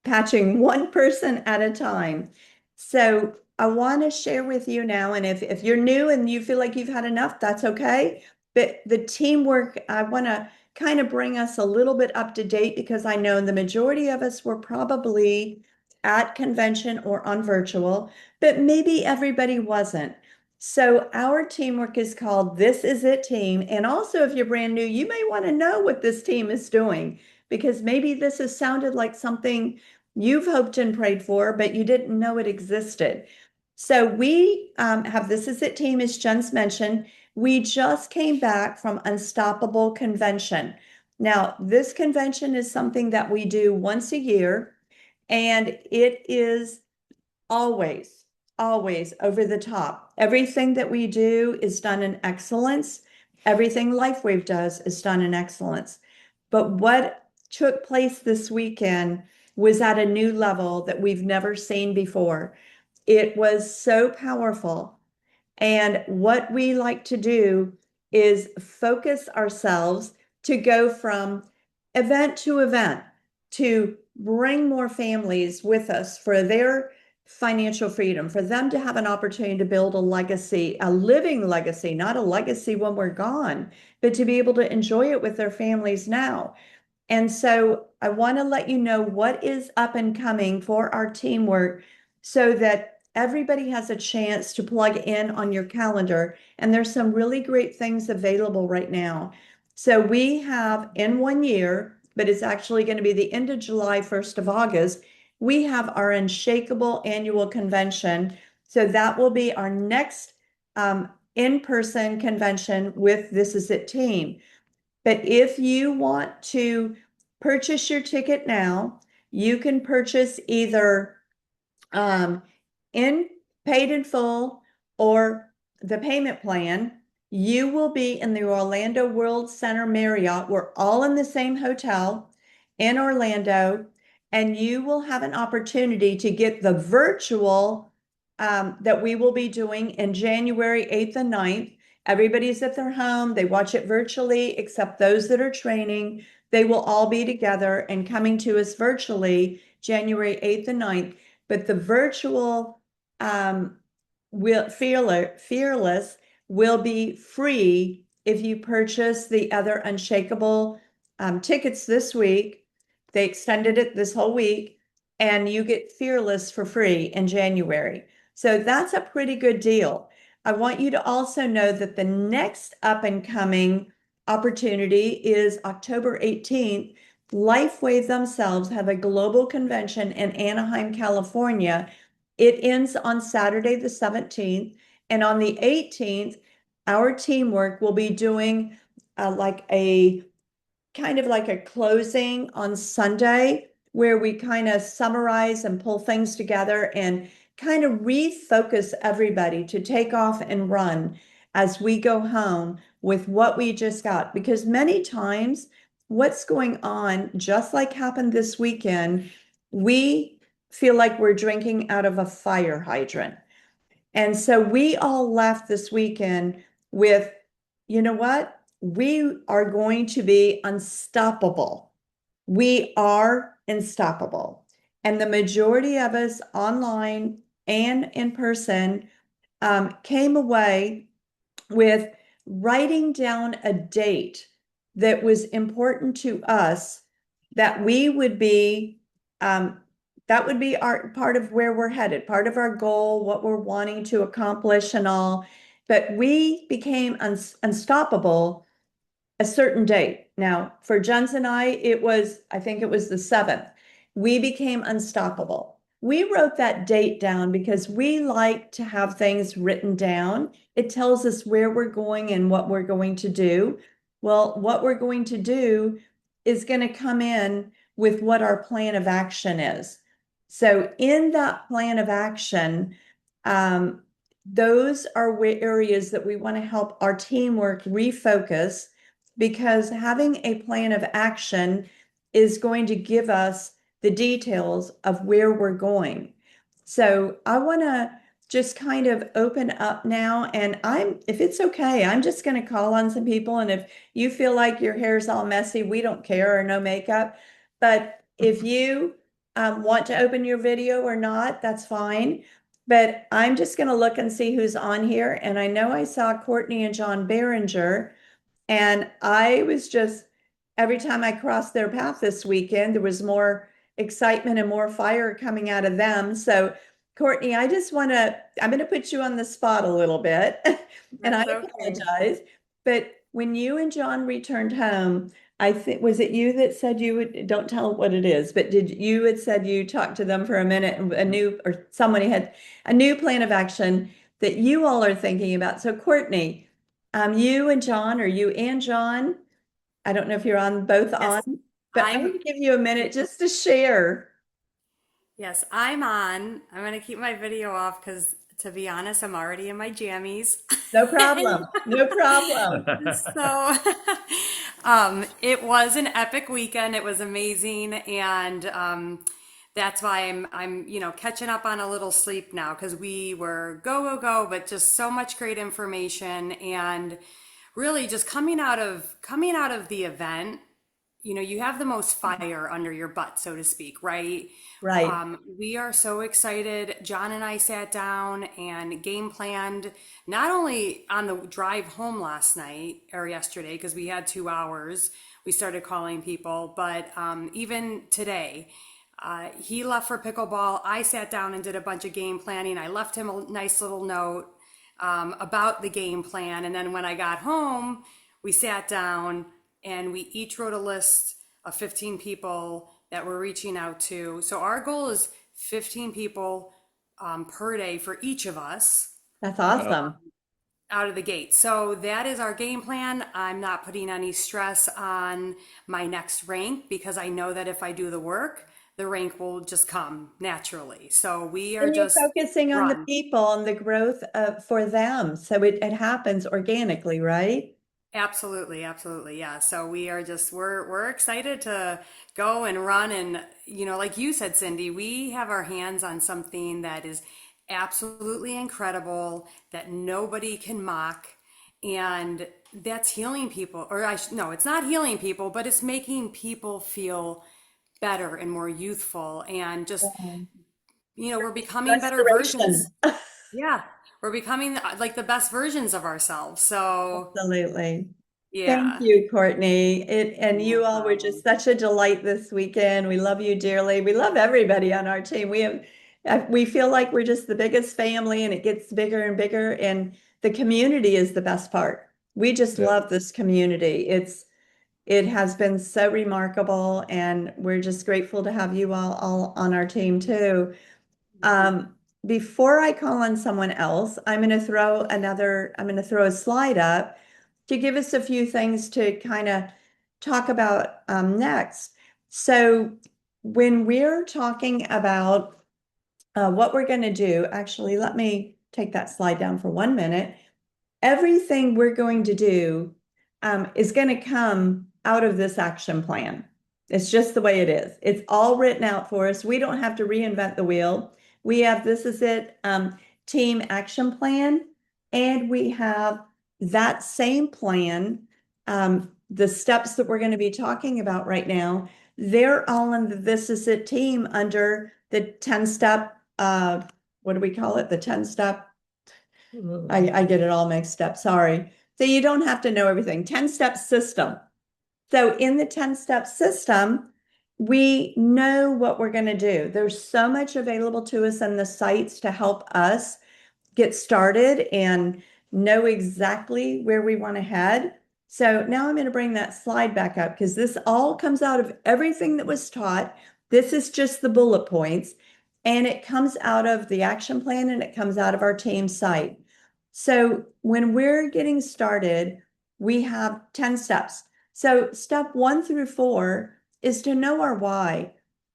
patching one person at a time. So I want to share with you now, and if you're new and you feel like you've had enough, that's okay. But the teamwork, I want to kind of bring us a little bit up to date because I know the majority of us were probably at convention or on virtual, but maybe everybody wasn't. So our teamwork is called This Is It Team. And also, if you're brand new, you may want to know what this team is doing, because maybe this has sounded like something you've hoped and prayed for, but you didn't know it existed. So we have This Is It Team, as Jen's mentioned. We just came back from Unstoppable Convention. Now, this convention is something that we do once a year, and it is always, always over the top. Everything that we do is done in excellence. Everything LifeWave does is done in excellence. But what took place this weekend was at a new level that we've never seen before. It was so powerful. And what we like to do is focus ourselves to go from event to event to bring more families with us for their financial freedom, for them to have an opportunity to build a legacy, a living legacy, not a legacy when we're gone, but to be able to enjoy it with their families now. And so I want to let you know what is up and coming for our teamwork so that everybody has a chance to plug in on your calendar. And there's some really great things available right now. So we have in 1 year, but it's actually going to be the end of July, 1st of August, we have our Unshakable Annual Convention. So that will be our next in-person convention with This Is It team. But if you want to purchase your ticket now, you can purchase either in paid in full or the payment plan. You will be in the Orlando World Center Marriott. We're all in the same hotel in Orlando, and you will have an opportunity to get the virtual that we will be doing in January 8th and 9th. Everybody's at their home. They watch it virtually, except those that are training. They will all be together and coming to us virtually January 8th and 9th. But the virtual Fearless will be free if you purchase the other Unshakable tickets this week. They extended it this whole week, and you get Fearless for free in January. So that's a pretty good deal. I want you to also know that the next up and coming opportunity is October 18th. LifeWave themselves have a global convention in Anaheim, California. It ends on Saturday, the 17th. And on the 18th, our teamwork will be doing like a kind of like a closing on Sunday, where we kind of summarize and pull things together and kind of refocus everybody to take off and run as we go home with what we just got. Because many times, what's going on, just like happened this weekend, we feel like we're drinking out of a fire hydrant. And so we all left this weekend with, you know what? We are going to be unstoppable. We are unstoppable. And the majority of us online and in person came away with writing down a date that was important to us, that we would be that would be our part of where we're headed, part of our goal, what we're wanting to accomplish and all. But we became unstoppable a certain date. Now, for Jens and I think it was the 7th. We became unstoppable. We wrote that date down because we like to have things written down. It tells us where we're going and what we're going to do. Well, what we're going to do is going to come in with what our plan of action is. So in that plan of action, those are areas that we want to help our teamwork refocus, because having a plan of action is going to give us the details of where we're going. So I want to just kind of open up now, and if it's okay, I'm just going to call on some people. And if you feel like your hair's all messy, we don't care, or no makeup. But if you want to open your video or not, that's fine. But I'm just going to look and see who's on here. And I know I saw Courtney and John Behringer, and I was just, every time I crossed their path this weekend, there was more excitement and more fire coming out of them. So Courtney, I'm going to put you on the spot a little bit, and I That's okay. apologize. But when you and John returned home, I think, was it you that said don't tell what it is, but you had said you talked to them for a minute and or somebody had a new plan of action that you all are thinking about. So Courtney, you and John, or you and John, I don't know if you're on both Yes, on, but I'm going I'm to give you a minute just to share. yes, I'm on. I'm gonna keep my video off because to be honest, I'm already in my jammies. No problem. No problem. So it was an epic weekend. It was amazing, and that's why I'm catching up on a little sleep now because we were go go go, but just so much great information and really just coming out of the event. You have the most fire under your butt, so to speak, right? Right. We are so excited. John and I sat down and game planned not only on the drive home last night or yesterday, because we had 2 hours, we started calling people, but even today, he left for pickleball. I sat down and did a bunch of game planning. I left him a nice little note about the game plan. And then when I got home, we sat down and we each wrote a list of 15 people that we're reaching out to. So our goal is 15 people per day for each of us That's awesome. out of the gate. So that is our game plan. I'm not putting any stress on my next rank because I know that if I do the work, the rank will just come naturally. So we are And you're just focusing on the run. people and the growth for them. So it happens organically, right? Absolutely, absolutely. Yeah. So we're excited to go and run and like you said, Cindy, we have our hands on something that is absolutely incredible that nobody can mock and that's healing people no, it's not healing people, but it's making people feel better and more youthful and just we're becoming better Restoration. versions. Yeah. We're becoming like the best versions of ourselves. So, Absolutely. Thank yeah. you, Courtney. And No you all were just problem. such a delight this weekend. We love you dearly. We love everybody on our team. We feel like we're just the biggest family and it gets bigger and bigger. And the community is the best part. We just Yeah. love this community. It has been so remarkable and we're just grateful to have you all on our team too. Um, Before I call on someone else, I'm going to throw a slide up to give us a few things to kind of talk about next. So when we're talking about what we're going to do, actually, let me take that slide down for 1 minute. Everything we're going to do is going to come out of this action plan. It's just the way it is. It's all written out for us. We don't have to reinvent the wheel. We have, this is it, team action plan, and we have that same plan, the steps that we're going to be talking about right now, they're all in the This Is It team under the 10-step, what do we call it? The 10-step I get it all mixed up, sorry. So you don't have to know everything. 10-step system. So in the 10-step system, we know what we're going to do. There's so much available to us in the sites to help us get started and know exactly where we want to head. So now I'm going to bring that slide back up because this all comes out of everything that was taught. This is just the bullet points, and it comes out of the action plan and it comes out of our team site. So when we're getting started, we have 10 steps. So step 1 through 4 is to know our why.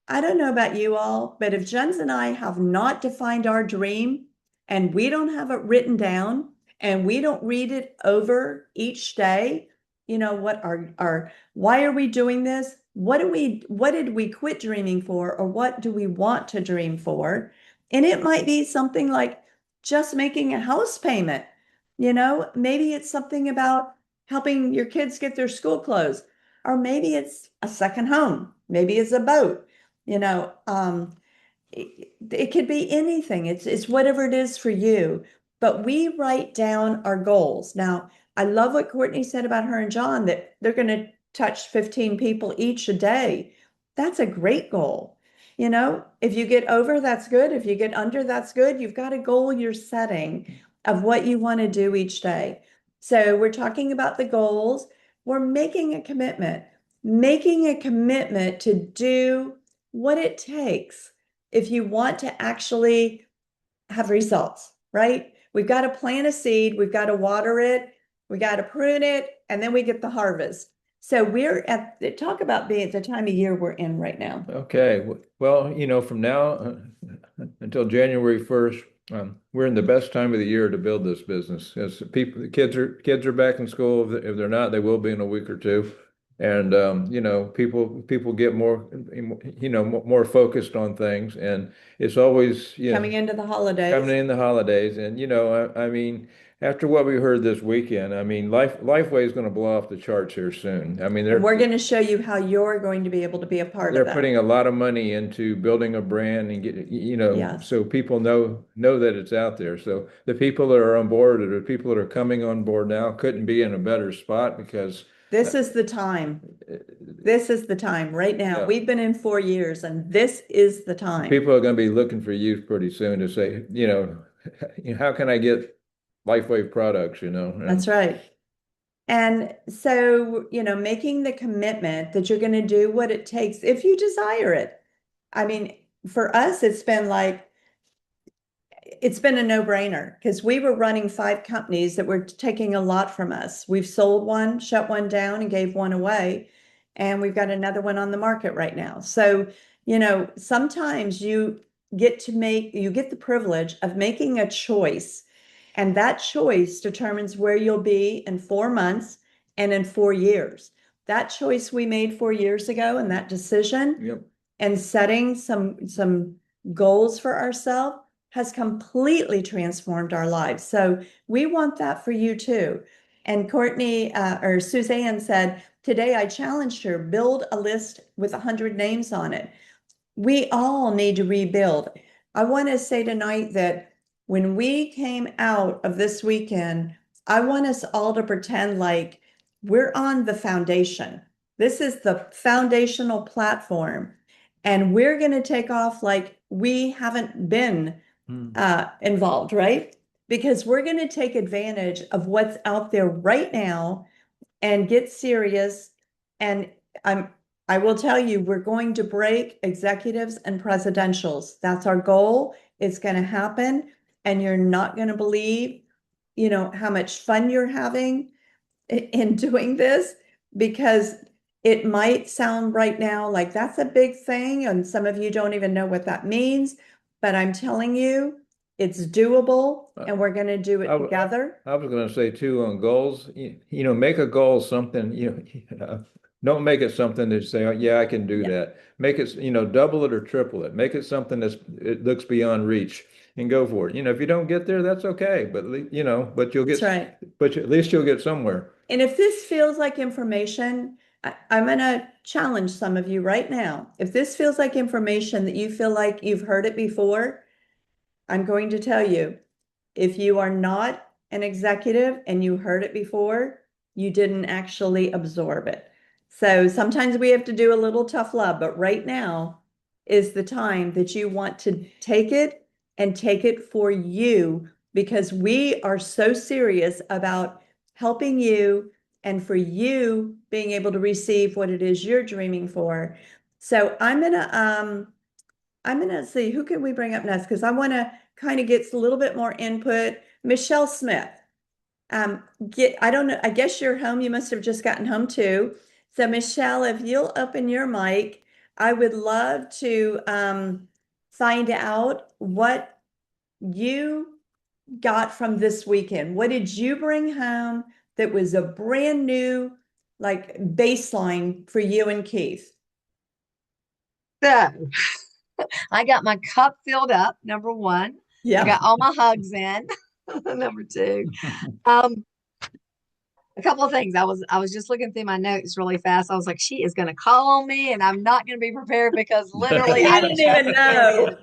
I don't know about you all, but if Jens and I have not defined our dream and we don't have it written down and we don't read it over each day, what why are we doing this? What did we quit dreaming for, or what do we want to dream for? And it might be something like just making a house payment. Maybe it's something about helping your kids get their school clothes, or maybe it's a second home, maybe it's a boat, it could be anything. It's whatever it is for you. But we write down our goals. Now, I love what Courtney said about her and John, that they're going to touch 15 people each a day. That's a great goal. You know, if you get over, that's good. If you get under, that's good. You've got a goal you're setting of what you want to do each day. So we're talking about the goals. We're making a commitment to do what it takes if you want to actually have results, right? We've got to plant a seed, we've got to water it, we got to prune it, and then we get the harvest. So we're at the talk about being at the time of year we're in right now. Okay. Well, from now until January 1st, we're in the best time of the year to build this business. As the kids are back in school. If they're not, they will be in a week or two. And people get more focused on things, and it's always Coming into the holidays. coming in the holidays. And I mean, after what we heard this weekend, I mean, Lifeway is going to blow off the charts here soon. I mean, And we're going to show you how you're going to be able to be a part of they're that. putting a lot of money into building a brand and Yes. so people know that it's out there. So the people that are on board, or the people that are coming on board now, couldn't be in a better spot, because This is the time. This is the time right now. Yeah. We've been in 4 years, and this is the time. people are going to be looking for you pretty soon to say, how can I get Lifeway products, And That's right. And so, making the commitment that you're going to do what it takes if you desire it. I mean, for us, it's been a no-brainer, because we were running 5 companies that were taking a lot from us. We've sold one, shut one down, and gave one away, and we've got another one on the market right now. So, sometimes you get the privilege of making a choice, and that choice determines where you'll be in 4 months and in 4 years. That choice we made 4 years ago, and that decision, Yep. and setting some goals for ourselves, has completely transformed our lives. So we want that for you too. And Courtney or Suzanne said, today I challenged her, build a list with 100 names on it. We all need to rebuild. I want to say tonight that when we came out of this weekend, I want us all to pretend like we're on the foundation. This is the foundational platform, and we're going to take off like we haven't been involved, right? Because we're going to take advantage of what's out there right now and get serious. And I will tell you, we're going to break executives and presidentials. That's our goal. It's going to happen. And you're not going to believe, how much fun you're having in doing this, because it might sound right now like that's a big thing, and some of you don't even know what that means, but I'm telling you, it's doable, and we're going to do it together. I was going to say too, on goals, make a goal something, don't make it something that you say, oh, yeah, I can do that. Make it, double it or triple it. Make it something it looks beyond reach, and go for it. If you don't get there, that's okay. But but you'll get, That's right. But at least you'll get somewhere. And if this feels like information, I'm going to challenge some of you right now. If this feels like information that you feel like you've heard it before, I'm going to tell you, if you are not an executive and you heard it before, you didn't actually absorb it. So sometimes we have to do a little tough love, but right now is the time that you want to take it, and take it for you, because we are so serious about helping you and for you being able to receive what it is you're dreaming for. So I'm gonna see, who can we bring up next? Because I want to kind of get a little bit more input. Michelle Smith. I don't know, I guess you're home. You must have just gotten home too. So Michelle, if you'll open your mic, I would love to find out what you got from this weekend. What did you bring home that was a brand new, like, baseline for you and Keith? So I got my cup filled up, number one. I got all my hugs in, number two. A couple of things. I was just looking through my notes really fast. I was like, she is going to call on me, and I'm not going to be prepared, because literally I didn't even know.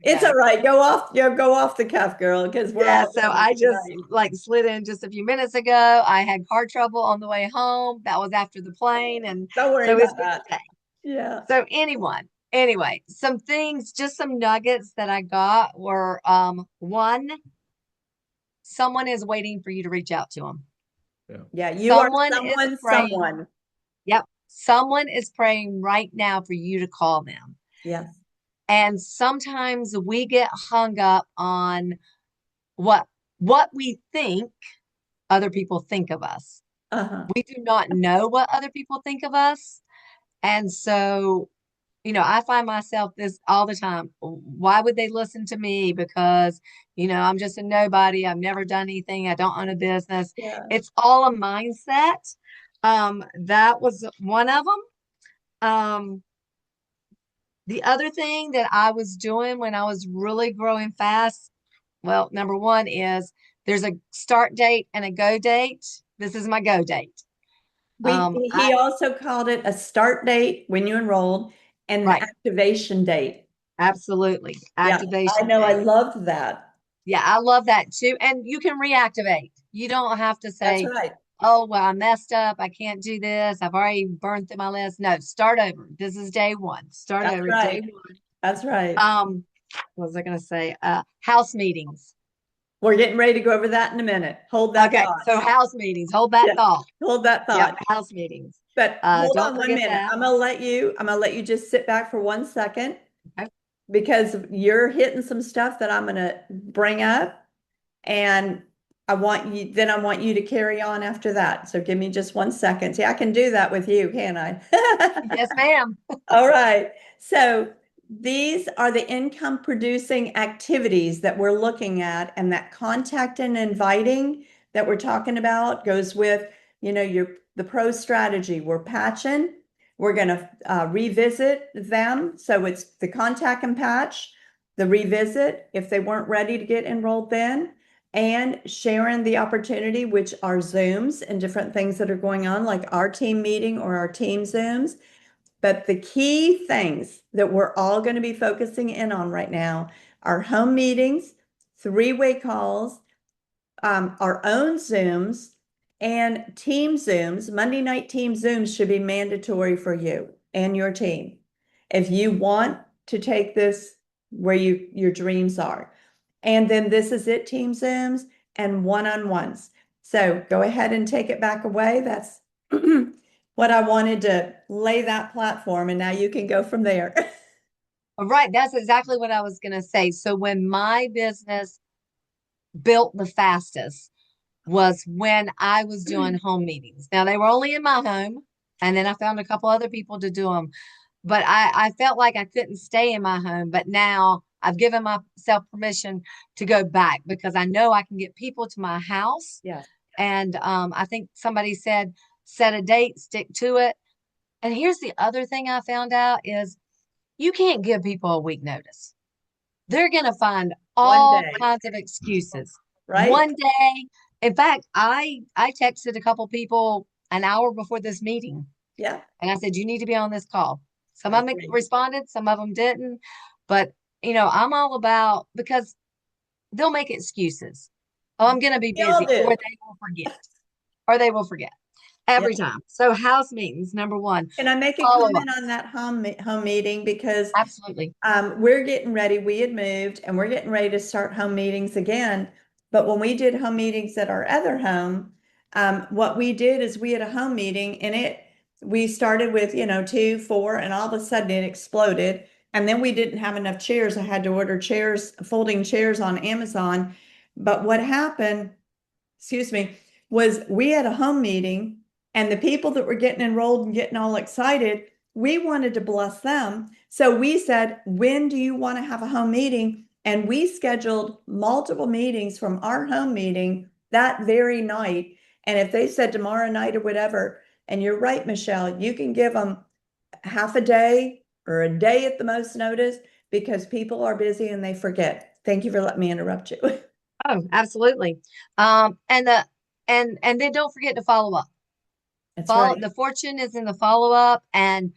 It's all right. Go off the cuff, girl, because we're so I just slid in just a few minutes ago. I had car trouble on the way home. That was after the plane, and don't worry so about that. okay. Yeah. So anyone, Anyway, some things, just some nuggets that I got were, one, someone is waiting for you to reach out to them. Yeah, you are Someone is praying. someone. Yep. Someone is praying right now for you to call them. Yes. And sometimes we get hung up on what we think other people think of us. We do not know what other people think of us. And so, I find myself this all the time. Why would they listen to me? Because, I'm just a nobody. I've never done anything. I don't own a business. Yeah. It's all a mindset. That was one of them. The other thing that I was doing when I was really growing fast, well, number one is there's a start date and a go date. This is my go date. He also called it a start date when you enrolled and an activation date. Absolutely. Activation I know. date. I loved that. Yeah, I love that too. And you can reactivate. You don't have to say, That's right. oh, well, I messed up. I can't do this. I've already burned through my list. No, start over. This is day one. Start That's over. right. Day one. That's right. What was I going to say? House meetings. We're getting ready to go over that in a minute. Hold that thought. So house meetings. Hold that thought. Hold that thought. Yep, house meetings. But hold don't on one forget minute. that. I'm gonna let you just sit back for 1 second. Okay. Because you're hitting some stuff that I'm gonna bring up, and I want you to carry on after that. So give me just 1 second. See, I can do that with you, can I? Yes, ma'am. All right. So these are the income producing activities that we're looking at, and that contact and inviting that we're talking about goes with, the pro strategy. We're patching. We're going to revisit them. So it's the contact and patch, the revisit if they weren't ready to get enrolled then, and sharing the opportunity, which are Zooms and different things that are going on, like our team meeting or our team Zooms. But the key things that we're all going to be focusing in on right now are home meetings, three-way calls, our own Zooms, and team Zooms. Monday night team Zooms should be mandatory for you and your team if you want to take this where your dreams are. And then this is it, team Zooms and one-on-ones. So go ahead and take it back away. That's what I wanted to lay that platform, and now you can go from there. Right. That's exactly what I was going to say. So when my business built the fastest was when I was doing home meetings. Now they were only in my home, and then I found a couple other people to do them. But I felt like I couldn't stay in my home. But now I've given myself permission to go back because I know I can get people to my house. Yes. And I think somebody said, set a date, stick to it. And here's the other thing I found out is you can't give people a week notice. They're going to find all kinds of excuses. Right. One day. In fact, I texted a couple people an hour before this meeting. Yeah. And I said, you need to be on this call. Some of them responded, some of them didn't. But, I'm all about, because they'll make excuses. Oh, I'm going to be busy. Or they will forget. Every time. So house meetings, number one. Can I make a comment on that home meeting? Because absolutely, we're getting ready. We had moved and we're getting ready to start home meetings again. But when we did home meetings at our other home, what we did is we had a home meeting, and we started with, 2, 4, and all of a sudden it exploded. And then we didn't have enough chairs. I had to order folding chairs on Amazon. But what happened, was we had a home meeting, and the people that were getting enrolled and getting all excited, we wanted to bless them. So we said, when do you want to have a home meeting? And we scheduled multiple meetings from our home meeting that very night. And if they said tomorrow night or whatever, and you're right, Michelle, you can give them half a day or a day at the most notice, because people are busy and they forget. Thank you for letting me interrupt you. Oh, absolutely. And then don't forget to follow up. That's right. The fortune is in the follow-up. And,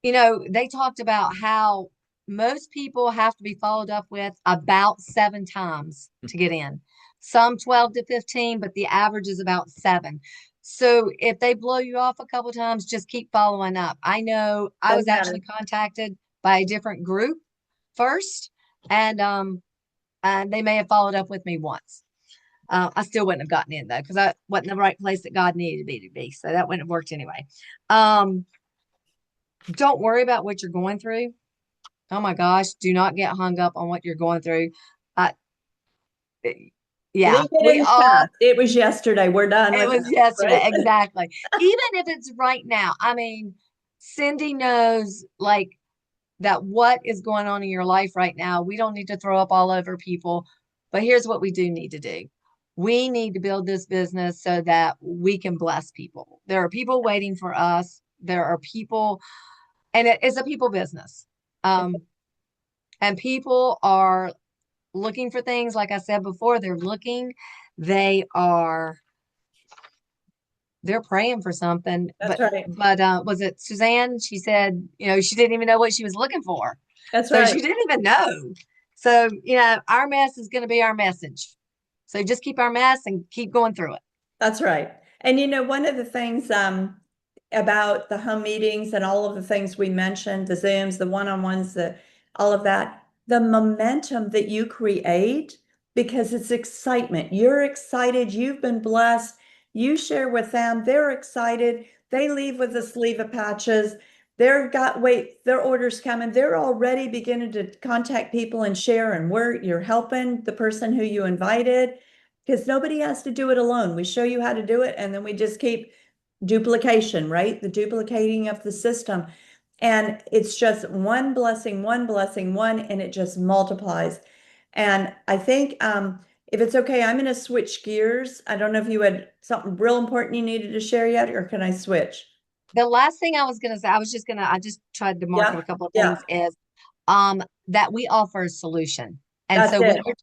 they talked about how most people have to be followed up with about 7 times to get in. Some 12 to 15, but the average is about 7. So if they blow you off a couple times, just keep following up. I know I was actually contacted by a different group first, and they may have followed up with me once. I still wouldn't have gotten in though, because I wasn't the right place that God needed me to be. So that wouldn't have worked anyway. Don't worry about what you're going through. Oh my gosh, do not get hung up on what you're going through. Uh, yeah, Leave it we in the all, past. It was yesterday. We're done it with was it. yesterday. Right? Exactly. Even if it's right now. I mean, Cindy knows like that what is going on in your life right now. We don't need to throw up all over people, but here's what we do need to do. We need to build this business so that we can bless people. There are people waiting for us. There are people, and it is a people business. And people are looking for things. Like I said before, they are, they're praying for something. That's right. But was it Suzanne? She said, she didn't even know what she was looking for. That's So right. she didn't even know. So, our mess is going to be our message. So just keep our mess and keep going through it. That's right. And one of the things about the home meetings and all of the things we mentioned, the Zooms, the one-on-ones, all of that, the momentum that you create, because it's excitement. You're excited, you've been blessed, you share with them, they're excited, they leave with a sleeve of patches. Their orders coming. They're already beginning to contact people and share, and you're helping the person who you invited, because nobody has to do it alone. We show you how to do it, and then we just keep duplication, right? The duplicating of the system. And it's just one blessing, one, and it just multiplies. And I think if it's okay, I'm going to switch gears. I don't know if you had something real important you needed to share yet, or can I switch? The last thing I was going to say, I just tried to mark up Yeah, a couple of yeah, things is that we offer a solution. And that's so it. Yeah. when we're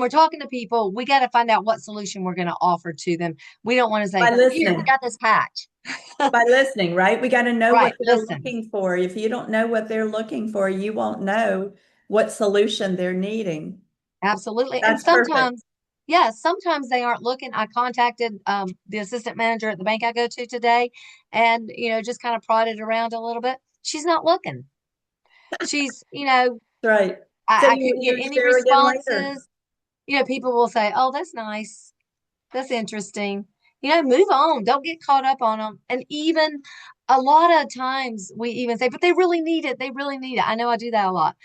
talking to people, we got to find out what solution we're going to offer to them. We don't want to say, By here, we listening, got this patch. by listening, right? We got to know Right. what they're Listen. looking for. If you don't know what they're looking for, you won't know what solution they're needing. Absolutely. And That's perfect. sometimes they aren't looking. I contacted the assistant manager at the bank I go to today and, just kind of prodded around a little bit. She's not looking. She's, Right. So I couldn't get you any share again later. responses. People will say, oh, that's nice. That's interesting. Move on. Don't get caught up on them. And even a lot of times we even say, but they really need it. They really need it. I know I do that a lot.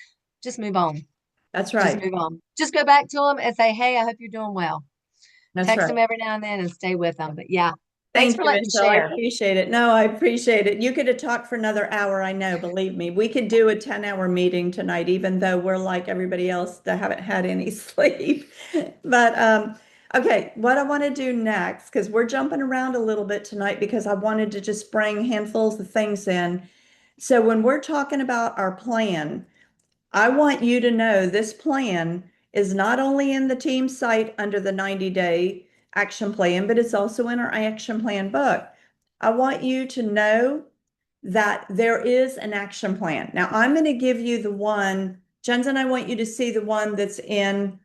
Just move on. That's Just right. move on. Just go back to them and say, hey, I hope you're doing well. That's Text right. them every now and then and stay with them. But yeah, thanks Thank for you, letting me Michelle. I share. appreciate it. No, I appreciate it. You could have talked for another hour. I know, believe me. We could do a 10-hour meeting tonight, even though we're like everybody else that haven't had any sleep. But okay, what I want to do next, because we're jumping around a little bit tonight because I wanted to just bring handfuls of things in. So when we're talking about our plan, I want you to know this plan is not only in the team site under the 90-day action plan, but it's also in our action plan book. I want you to know that there is an action plan. Now, I'm going to give you the one, Jensen, I want you to see the one that's in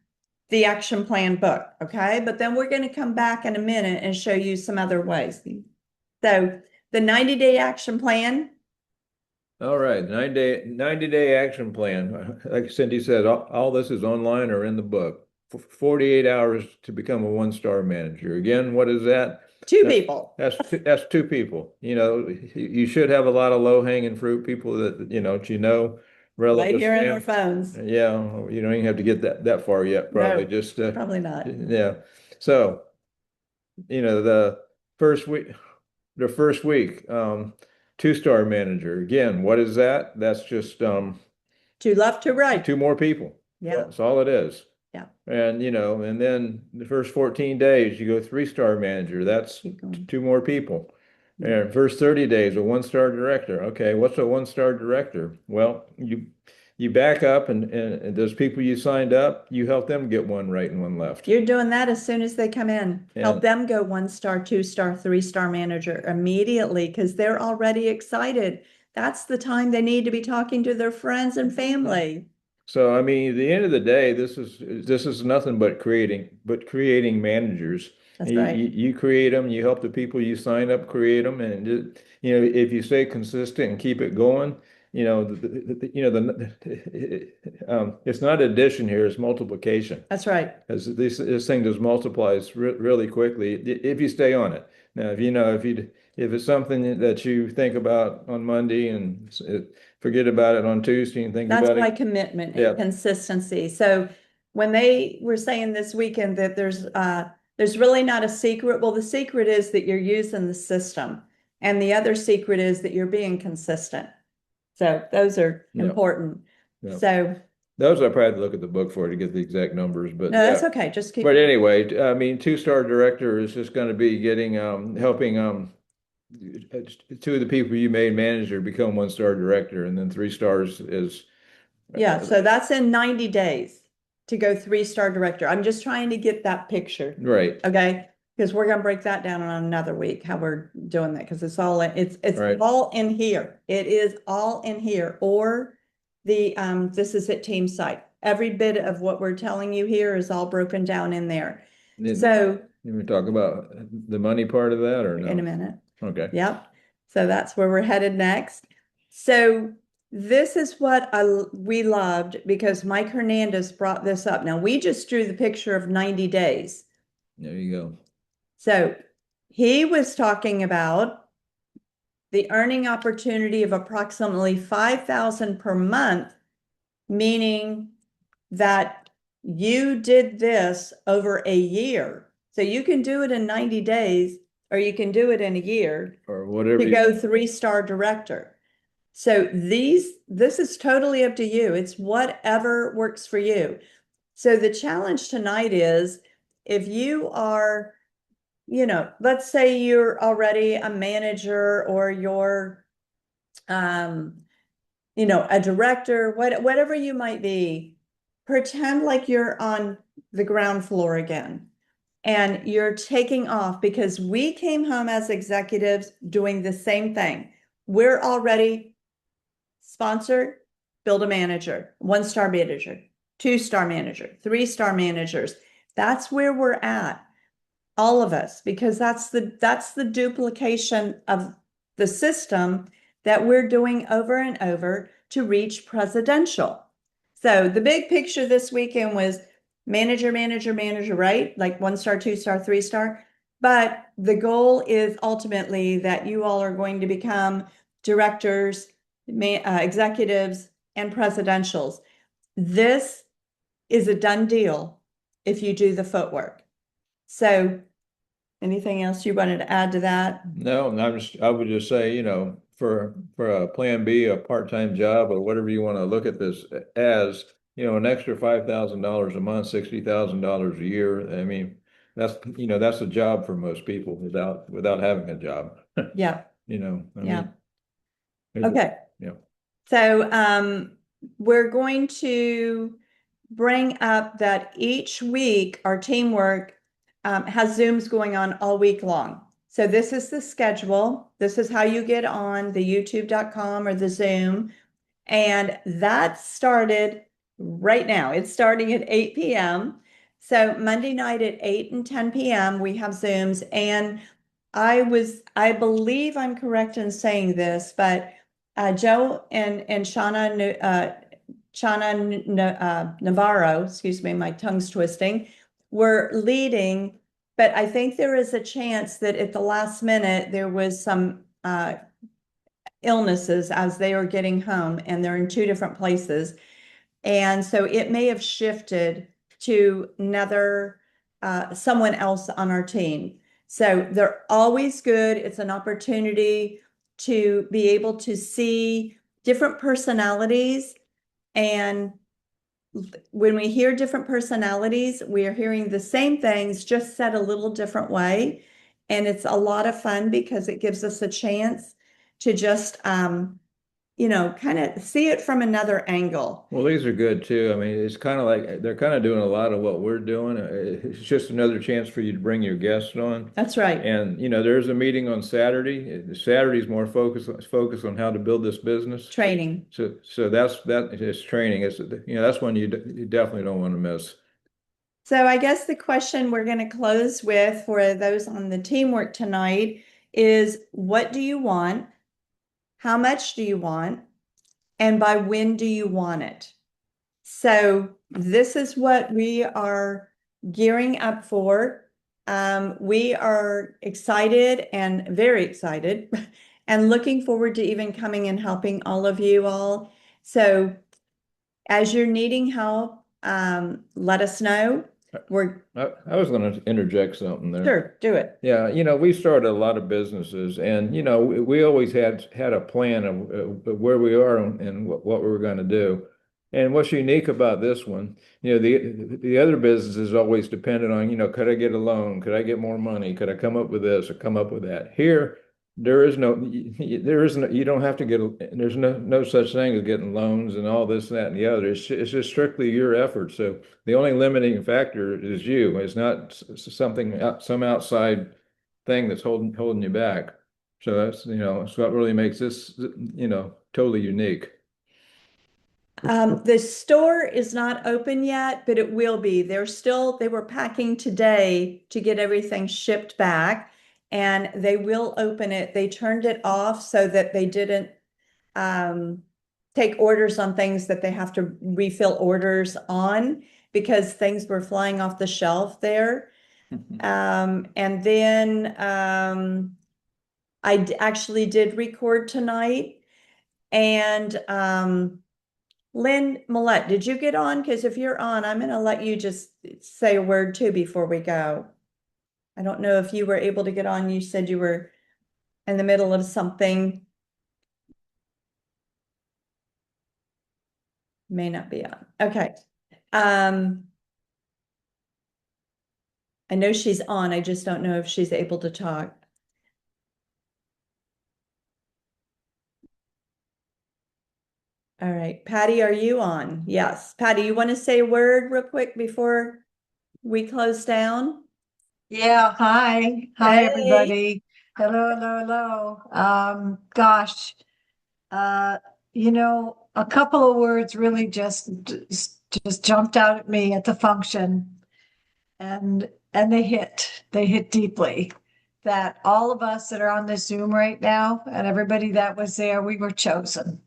the action plan book, okay? But then we're going to come back in a minute and show you some other ways. So the 90-day action plan. All right, 90-day action plan. Like Cindy said, all this is online or in the book. 48 hours to become a one-star manager. Again, what is that? Two people. That's two people. You should have a lot of low-hanging fruit people that Right relatives, here in our phones. yeah, you don't even have to get that far yet, probably. No, Just probably not. yeah. So, the first week, two-star manager. Again, what is that? That's just To left to right. two more people. Yeah. That's all it is. Yeah. And and then the first 14 days you go three-star manager. That's two more people. And first 30 days, a one-star director. Okay, what's a one-star director? Well, you back up and those people you signed up, you help them get one right and one left. You're doing that as soon as they come in. Help them go 1-star, 2-star, 3-star manager immediately because they're already excited. That's the time they need to be talking to their friends and family. So, I mean, at the end of the day, this is nothing but creating managers. That's right. You create them, you help the people you sign up create them, and if you stay consistent and keep it going, you know, it's not addition here, it's multiplication. That's right. Because this thing just multiplies really quickly if you stay on it. Now, if it's something that you think about on Monday and forget about it on Tuesday and think That's about why it. commitment Yeah. and consistency. So when they were saying this weekend that there's really not a secret. Well, the secret is that you're using the system. And the other secret is that you're being consistent. So those are Yeah. important. Yeah. So those I probably look at the book for to get the exact numbers, but no, that's okay. Just keep. But anyway, I mean, two-star director is just going to be getting helping two of the people you made manager become one-star director, and then 3 stars is Yeah, so that's in 90 days to go 3-star director. I'm just trying to get that picture. right. Okay, because we're gonna break that down on another week, how we're doing that, because it's all it's Right. all in here. It is all in here, or the this is at team site. Every bit of what we're telling you here is all broken down in there. So you talk about the money part of that or no? in a minute. Okay. Yep. So that's where we're headed next. So this is what we loved because Mike Hernandez brought this up. Now we just drew the picture of 90 days. There you go. So he was talking about the earning opportunity of approximately 5,000 per month, meaning that you did this over a year. So you can do it in 90 days or you can do it in a year Or whatever. to go 3-star director. So this is totally up to you. It's whatever works for you. So the challenge tonight is if you are, let's say you're already a manager or you're, a director, whatever you might be, pretend like you're on the ground floor again and you're taking off because we came home as executives doing the same thing. We're already sponsor, build a manager, 1-star manager, 2-star manager, 3-star managers. That's where we're at, all of us, because that's the duplication of the system that we're doing over and over to reach presidential. So the big picture this weekend was manager, manager, manager, right? Like 1-star, 2-star, 3-star. But the goal is ultimately that you all are going to become directors, executives, and presidentials. This is a done deal if you do the footwork. So anything else you wanted to add to that? No, I would just say, for a plan B, a part-time job or whatever you want to look at this as, an extra $5,000 a month, $60,000 a year. I mean, that's a job for most people without having a job. Yeah. Yeah. Okay. Yeah. So we're going to bring up that each week our teamwork has Zooms going on all week long. So this is the schedule. This is how you get on the youtube.com or the Zoom. And that started right now. It's starting at 8 p.m. So Monday night at 8 and 10 p.m. we have Zooms. And I believe I'm correct in saying this, but Joe and Shauna Navarro, excuse me, my tongue's twisting, were leading, but I think there is a chance that at the last minute there was some illnesses as they are getting home and they're in 2 different places. And so it may have shifted to someone else on our team. So they're always good. It's an opportunity to be able to see different personalities. And when we hear different personalities, we are hearing the same things, just said a little different way. And it's a lot of fun because it gives us a chance to just, kind of see it from another angle. Well, these are good too. I mean, it's kind of like they're kind of doing a lot of what we're doing. It's just another chance for you to bring your guests on. That's right. And there's a meeting on Saturday. Saturday's more focused on how to build this business. Training. So that's training. It's that's one you definitely don't want to miss. So I guess the question we're going to close with for those on the teamwork tonight is, what do you want? How much do you want? and by when do you want it? So this is what we are gearing up for. We are excited and very excited and looking forward to even coming and helping all of you all. So as you're needing help, let us know. I was going to interject something there. Sure, do it. Yeah, we started a lot of businesses, and we always had a plan of where we are and what we were going to do. And what's unique about this one, the other businesses always depended on, could I get a loan? Could I get more money? Could I come up with this or come up with that? Here, you don't have to there's no such thing as getting loans and all this, that, and the other. It's just strictly your effort. So the only limiting factor is you. It's not some outside thing that's holding you back. So that's what really makes this, totally unique. The store is not open yet, but it will be. They were packing today to get everything shipped back, and they will open it. They turned it off so that they didn't take orders on things that they have to refill orders on because things were flying off the shelf there. And then actually did record tonight, and Lynn Millette, did you get on? Because if you're on, I'm going to let you just say a word too before we go. I don't know if you were able to get on. You said you were in the middle of something. May not be on. Okay. I know she's on. I just don't know if she's able to talk. All right. Patty, are you on? Yes. Patty, you want to say a word real quick before we close down? Yeah, hi. Hi, Hey. everybody. Hello, hello, hello. Gosh, uh, a couple of words really just jumped out at me at the function, and they hit deeply. That all of us that are on this Zoom right now, and everybody that was there, we were chosen.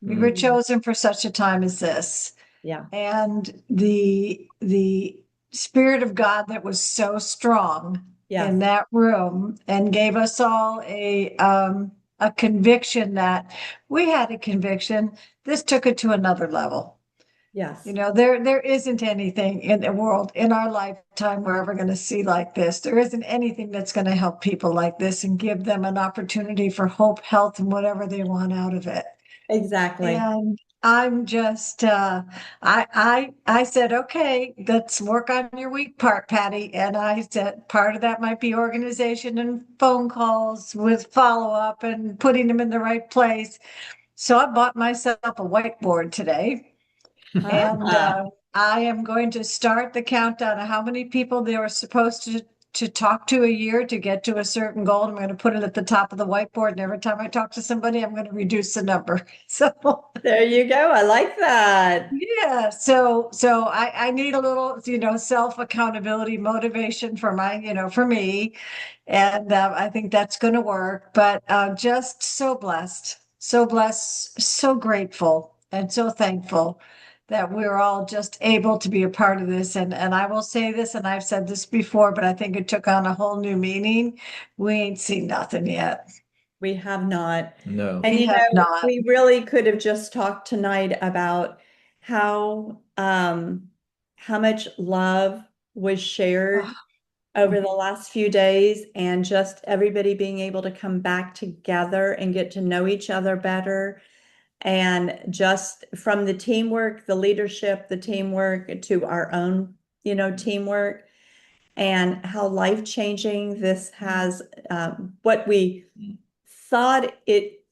We were chosen for such a time as this. Yeah. And the Spirit of God that was so strong Yes. in that room and gave us all a conviction that we had a conviction. This took it to another level. Yes. There isn't anything in the world in our lifetime we're ever going to see like this. There isn't anything that's going to help people like this and give them an opportunity for hope, health, and whatever they want out of it. Exactly. And I'm just I said, okay, let's work on your weak part, Patty. And I said part of that might be organization and phone calls with follow-up and putting them in the right place. So I bought myself a whiteboard today, and I am going to start the countdown of how many people they were supposed to talk to a year to get to a certain goal. I'm going to put it at the top of the whiteboard, and every time I talk to somebody, I'm going to reduce the number. So there you go. I like that. yeah. So I need a little, self accountability motivation for for me. And I think that's going to work. But just so blessed, so grateful, and so thankful that we're all just able to be a part of this. And I will say this, and I've said this before, but I think it took on a whole new meaning. We ain't seen nothing yet. We have not. No. And We have not. we really could have just talked tonight about how much love was shared over the last few days, and just everybody being able to come back together and get to know each other better. And just from the teamwork, the leadership, the teamwork to our own, teamwork, and how life-changing this has, what we thought it,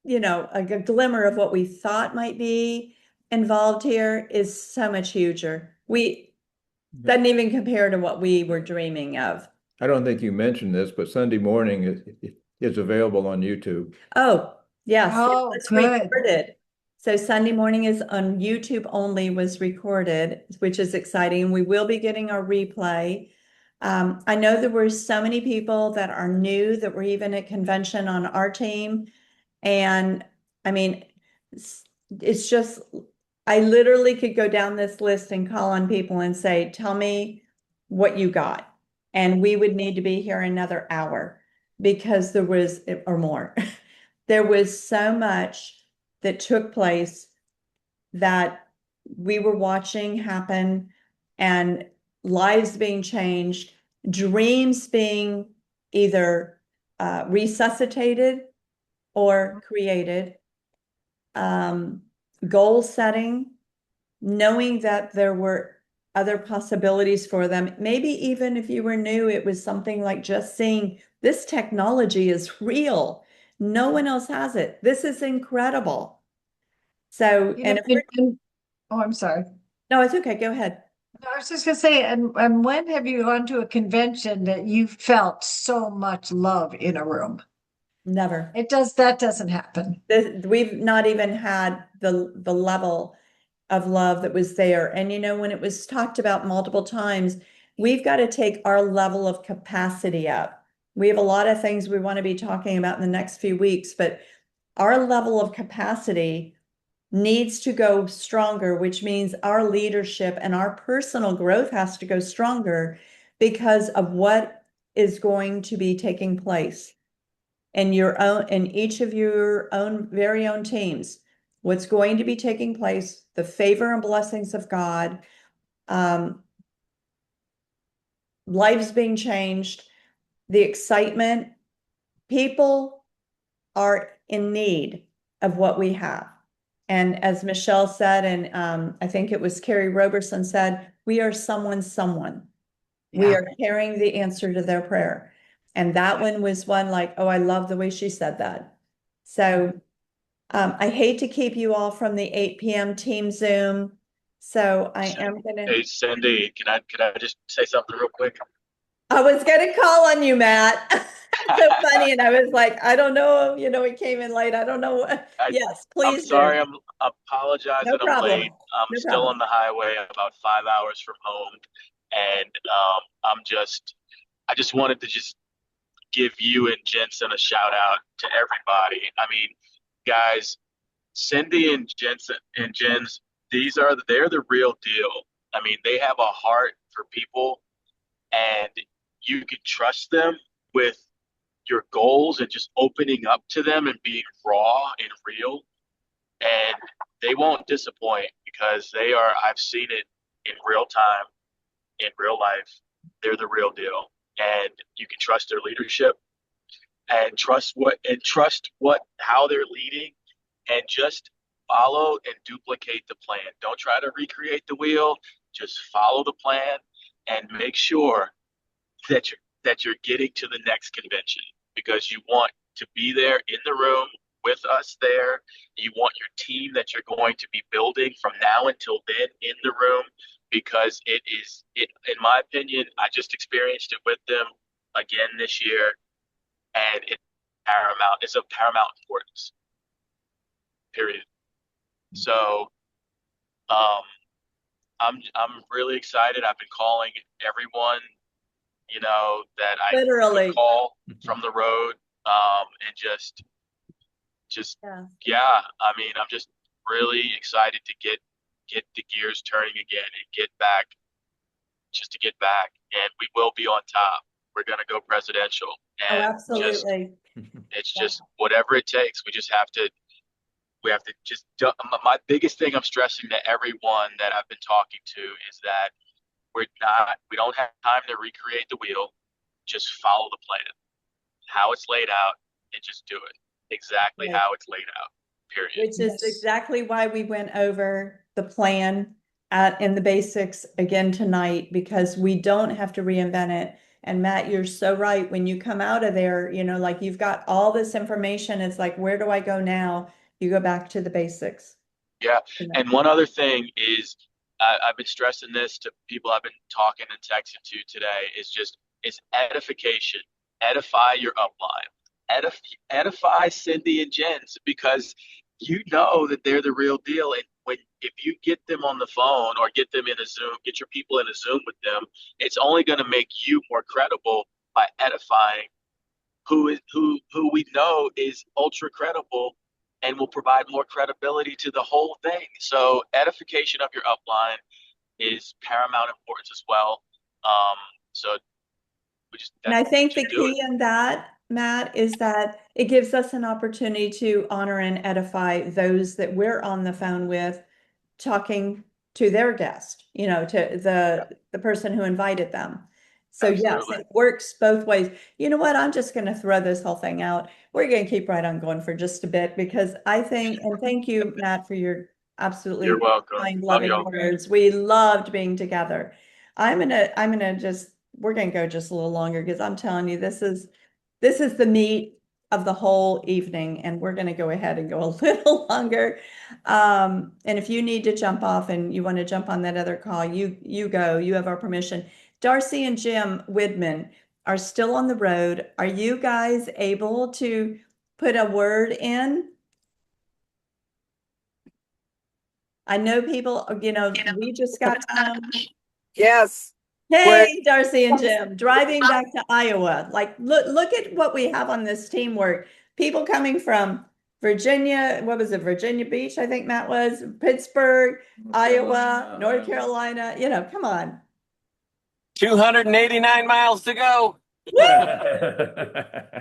a glimmer of what we thought might be involved here is so much huger. Doesn't even compare to what we were dreaming of. I don't think you mentioned this, but Sunday morning is available on YouTube. Oh, yes. Oh, It's good. recorded. So Sunday morning is on YouTube only, was recorded, which is exciting. We will be getting our replay. I know there were so many people that are new that were even at convention on our team. And I mean, It's just, I literally could go down this list and call on people and say, tell me what you got. And we would need to be here another hour because there was, or more. There was so much that took place that we were watching happen, and lives being changed, dreams being either resuscitated or created, goal setting, knowing that there were other possibilities for them. Maybe even if you were new, it was something like just seeing this technology is real. No one else has it. This is incredible. So, You know, and if we're, oh, I'm sorry. no, it's okay. Go ahead. No, I was just gonna say, and when have you gone to a convention that you felt so much love in a room? Never. That doesn't happen. We've not even had the level of love that was there. And when it was talked about multiple times, we've got to take our level of capacity up. We have a lot of things we want to be talking about in the next few weeks, but our level of capacity needs to go stronger, which means our leadership and our personal growth has to go stronger because of what is going to be taking place in each of your own very own teams. What's going to be taking place, the favor and blessings of God, lives being changed, the excitement. People are in need of what we have. And as Michelle said, and I think it was Carrie Roberson said, we are someone. We Yeah. are carrying the answer to their prayer. And that one was one like, oh, I love the way she said that. So I hate to keep you all from the 8 p.m. team Zoom. So I am gonna, Hey, Cindy, can I just say something real quick? I was gonna call on you, Matt. So funny. And I was like, I don't know, it came in late. I don't know. Yes, I'm please do. sorry. I apologize No that I'm problem. late. I'm No still problem. on the highway, about 5 hours from home, and I just wanted to just give you and Jensen a shout out to everybody. I mean, guys, Cindy and Jensen and Jens, they're the real deal. I mean, they have a heart for people, and you can trust them with your goals and just opening up to them and being raw and real. And they won't disappoint because I've seen it in real time, in real life. They're the real deal. And you can trust their leadership and how they're leading, and just follow and duplicate the plan. Don't try to recreate the wheel. Just follow the plan and make sure that you're getting to the next convention, because you want to be there in the room with us there. You want your team that you're going to be building from now until then in the room, because in my opinion, I just experienced it with them again this year, and it's of paramount importance, period. So um, I'm really excited. I've been calling everyone, that I could Literally. call from the road, and Yeah. yeah. I mean, I'm just really excited to get the gears turning again and get back, and we will be on top. We're gonna go presidential, Oh, and absolutely. it's just whatever it takes. We have to just. My biggest thing I'm stressing to everyone that I've been talking to is that we don't have time to recreate the wheel. Just follow the plan, how it's laid out, and just do it exactly Right. how it's laid out, period. Which is exactly why we went over the plan in the basics again tonight, because we don't have to reinvent it. And Matt, you're so right. When you come out of there, like you've got all this information, it's like, where do I go now? You go back to the basics. Yeah. And one other thing is, I've been stressing this to people I've been talking and texting to today, is edification. Edify your upline. Edify Cindy and Jens, because you know that they're the real deal. And if you get them on the phone or get them in a Zoom, get your people in a Zoom with them, it's only going to make you more credible by edifying who we know is ultra credible and will provide more credibility to the whole thing. So edification of your upline is paramount importance as well. So And I think the just do it. key in that, Matt, is that it gives us an opportunity to honor and edify those that we're on the phone with, talking to their guest, to the person who invited them. So yes, Absolutely. it works both ways. You know what? I'm just going to throw this whole thing out. We're going to keep right on going for just a bit, because I think, and thank you, Matt, for your absolutely You're welcome. kind, Love loving y'all. words. We loved being together. We're gonna go just a little longer, because I'm telling you, this is the meat of the whole evening, and we're gonna go ahead and go a little longer. And if you need to jump off and you want to jump on that other call, you go. You have our permission. Darcy and Jim Widman are still on the road. Are you guys able to put a word in? I know people, we just got home. Yes. Hey, Darcy and Jim, driving back to Iowa. Like, look at what we have on this teamwork. People coming from Virginia, what was it, Virginia Beach, I think Matt was, Pittsburgh, Iowa, North Carolina, come on. 289 miles to go.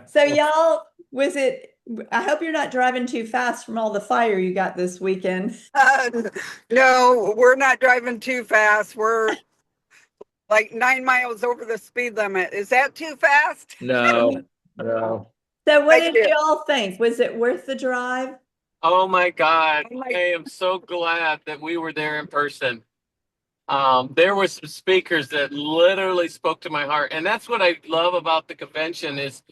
So y'all, I hope you're not driving too fast from all the fire you got this weekend. No, we're not driving too fast. We're like 9 miles over the speed limit. Is that too fast? No. So what did you all think? Was it worth the drive? Oh my God. I am so glad that we were there in person. There were some speakers that literally spoke to my heart. And that's what I love about the convention is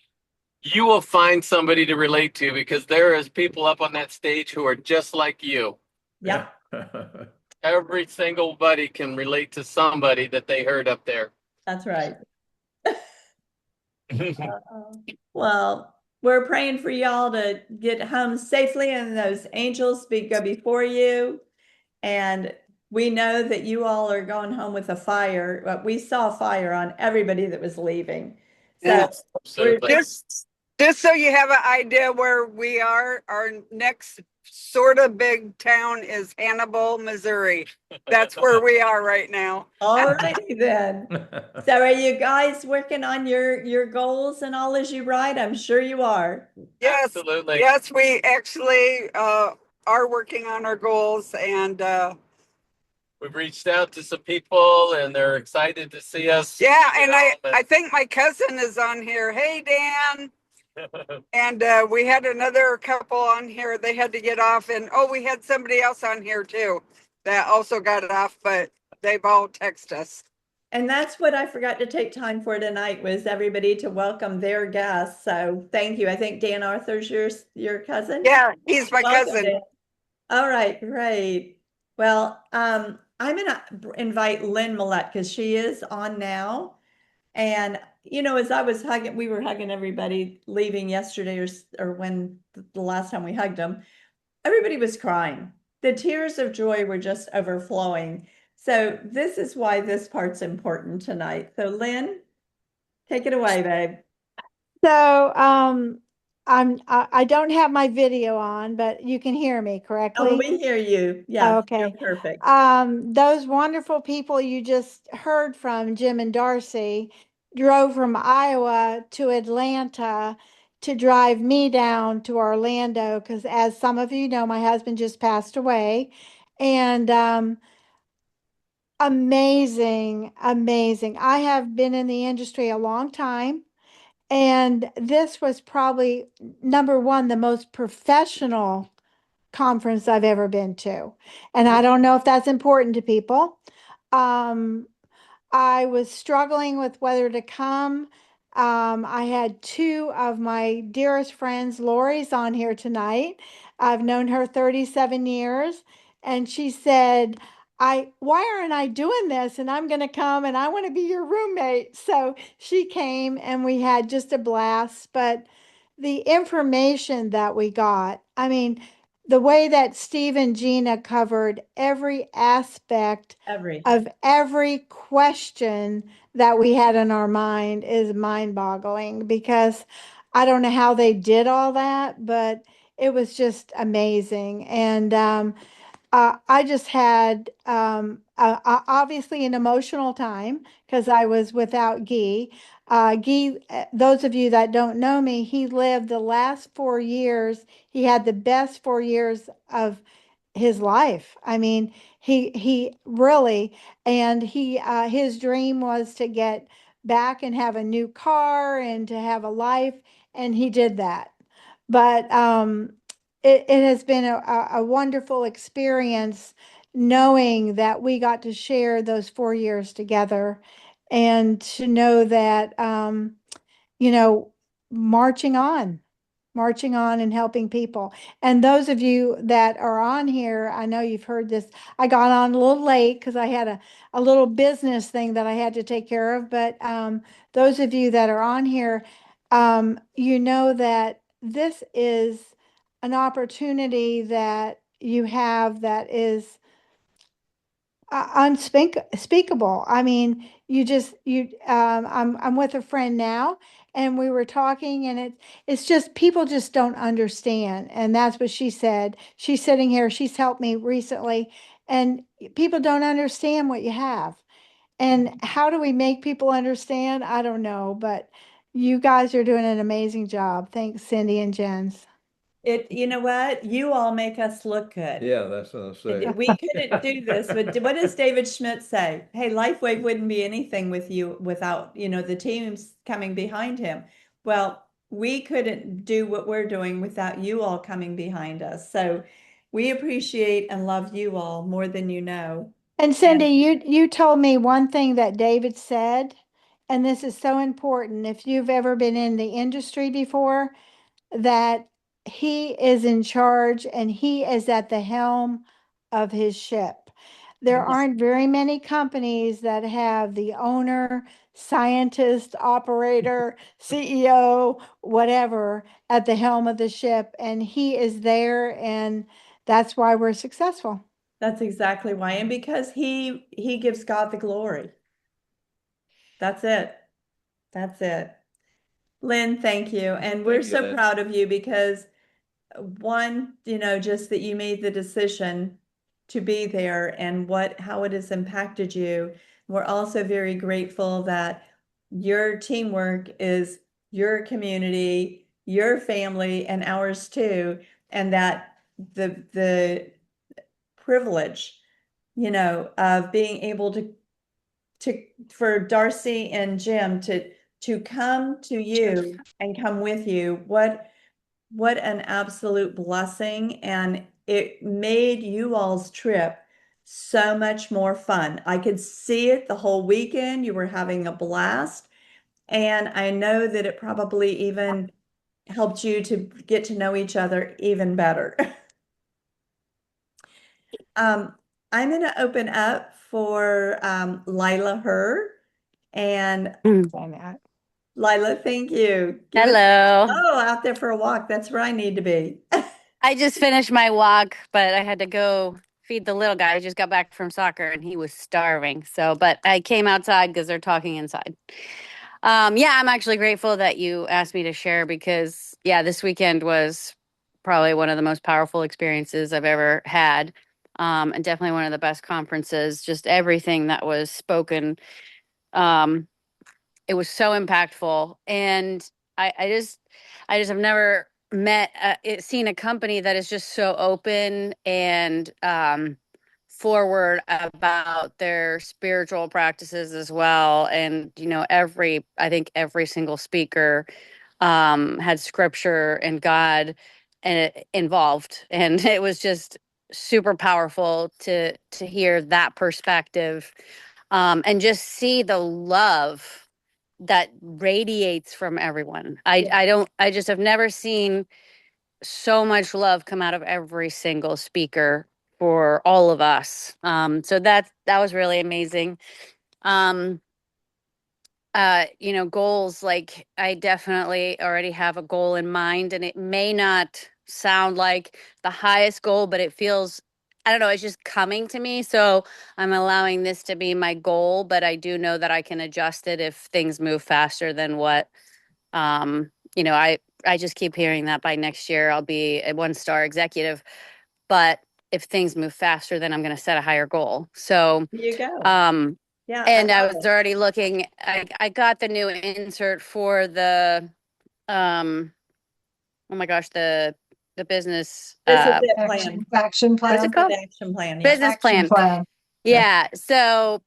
you will find somebody to relate to, because there is people up on that stage who are just like you. Yep. Every single buddy can relate to somebody that they heard up there. That's right. Well, we're praying for y'all to get home safely, and those angels go before you. And we know that you all are going home with a fire, but we saw fire on everybody that was leaving. So Yes, absolutely. Just so you have an idea where we are, our next sort of big town is Hannibal, Missouri. That's where we are right now. All righty then. So are you guys working on your goals and all as you ride? I'm sure you are. Yes, absolutely. Yes, we actually are working on our goals, and we've reached out to some people and they're excited to see us. Yeah, and I think my cousin is on here. Hey, Dan. And we had another couple on here. They had to get off, and we had somebody else on here too that also got it off, but they've all texted us. And that's what I forgot to take time for tonight, was everybody to welcome their guests. So thank you. I think Dan Arthur's your cousin. Yeah, he's my Welcome, cousin. Dan. All right, great. Well, I'm gonna invite Lynn Millette, because she is on now. And as I was we were hugging everybody leaving yesterday, or when the last time we hugged them, everybody was crying. The tears of joy were just overflowing. So this is why this part's important tonight. So Lynn, take it away, babe. So I don't have my video on, but you can hear me correctly. Oh, we hear you. Yeah. Okay. Perfect. Those wonderful people you just heard from, Jim and Darcy, drove from Iowa to Atlanta to drive me down to Orlando, because as some of you know, my husband just passed away. And amazing. I have been in the industry a long time. And this was probably number one, the most professional conference I've ever been to. And I don't know if that's important to people. I was struggling with whether to come. I had two of my dearest friends, Lori's on here tonight. I've known her 37 years. And she said, why aren't I doing this? And I'm going to come and I want to be your roommate. So she came and we had just a blast. But the information that we got, I mean, the way that Steve and Gina covered every aspect of every question that we had in our mind is mind-boggling, because I don't know how they did all that, but it was just amazing. And I just had obviously an emotional time because I was without Guy. Guy, those of you that don't know me, he lived the last 4 years. He had the best 4 years of his life. I mean, he really, and he his dream was to get back and have a new car and to have a life, and he did that. But it has been a wonderful experience knowing that we got to share those 4 years together and to know that you know, marching on, marching on and helping people. And those of you that are on here, I know you've heard this. I got on a little late because I had a little business thing that I had to take care of. But those of you that are on here, you know that this is an opportunity that you have that is unspeakable. I mean, I'm with a friend now, and we were talking, and it's just people just don't understand, and that's what she said. She's sitting here. She's helped me recently, and people don't understand what you have. And how do we make people understand? I don't know, but you guys are doing an amazing job. Thanks, Cindy and Jens. You know what? You all make us look good. Yeah, that's what I'm saying. We couldn't do this, but what does David Schmidt say? Hey, LifeWave wouldn't be anything with you without, the teams coming behind him. Well, we couldn't do what we're doing without you all coming behind us. So we appreciate and love you all more than you know. And Cindy, you told me one thing that David said, and this is so important. If you've ever been in the industry before, that he is in charge and he is at the helm of his ship. There Yes. aren't very many companies that have the owner, scientist, operator, CEO, whatever, at the helm of the ship, and he is there, and that's why we're successful. That's exactly why. And because he gives God the glory. That's it. That's it. Lynn, thank you. And we're Thank you, so Lynn. proud of you because one, just that you made the decision to be there and how it has impacted you. We're also very grateful that your teamwork is your community, your family, and ours too, and that the privilege, of being able for Darcy and Jim to come to you and come with you. What an absolute blessing. And it made you all's trip so much more fun. I could see it the whole weekend. You were having a blast. And I know that it probably even helped you to get to know each other even better. I'm going to open up for Lila Herr. And Lila, thank you. Hello. Out there for a walk. That's where I need to be. I just finished my walk, but I had to go feed the little guy. I just got back from soccer and he was starving. But I came outside because they're talking inside. Yeah, I'm actually grateful that you asked me to share because, yeah, this weekend was probably one of the most powerful experiences I've ever had. And definitely one of the best conferences. Just everything that was spoken. Um, it was so impactful, and I just have never seen a company that is just so open and forward about their spiritual practices as well. And I think every single speaker had scripture and God involved, and it was just super powerful to hear that perspective, and just see the love that radiates from everyone. I just have never seen so much love come out of every single speaker for all of us. So that was really amazing. Um, goals, like I definitely already have a goal in mind, and it may not sound like the highest goal, but it feels, I don't know, it's just coming to me. So I'm allowing this to be my goal, but I do know that I can adjust it if things move faster than what you know, I just keep hearing that by next year I'll be a 1-star executive. But if things move faster, then I'm going to set a higher goal. So, Here you go. Yeah, and I love was it. already looking, I got the new insert for the, oh my gosh, the business, This is it plan. Action what's plan. it called? Action plan. Yeah. Business Action plan. plan. Yeah. So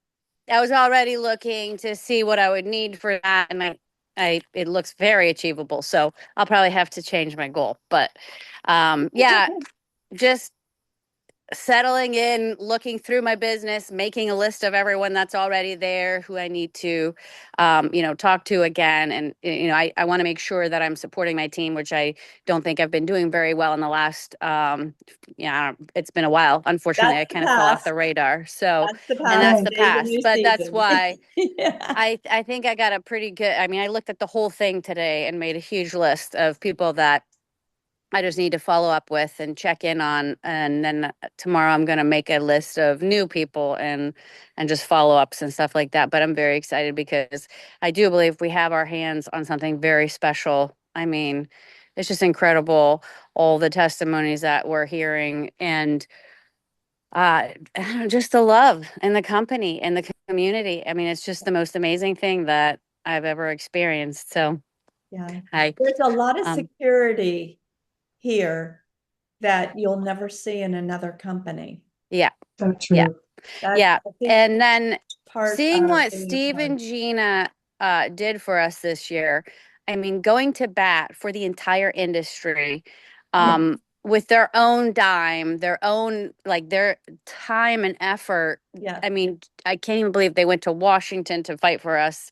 I was already looking to see what I would need for that. And it looks very achievable. So I'll probably have to change my goal. But yeah, just settling in, looking through my business, making a list of everyone that's already there who I need to, talk to again. And, I want to make sure that I'm supporting my team, which I don't think I've been doing very well in the last, it's been a while. Unfortunately, That's I the kind of fell off past. the radar. So, That's the and past. that's the Today's a past, new but that's season. why Yeah. I think I got a pretty good, I looked at the whole thing today and made a huge list of people that I just need to follow up with and check in on. And then tomorrow I'm going to make a list of new people and just follow ups and stuff like that. But I'm very excited because I do believe we have our hands on something very special. It's just incredible, all the testimonies that we're hearing, and just the love in the company and the community. It's just the most amazing thing that I've ever experienced. So Yeah. I, There's a lot of um, security here that you'll never see in another company. yeah, So yeah. true. That's, Yeah. I think, And then part seeing of what being a Steve part. and Gina did for us this year, going to bat for the entire industry, with their own dime, their own, like their time and effort. Yeah. I can't even believe they went to Washington to fight for us.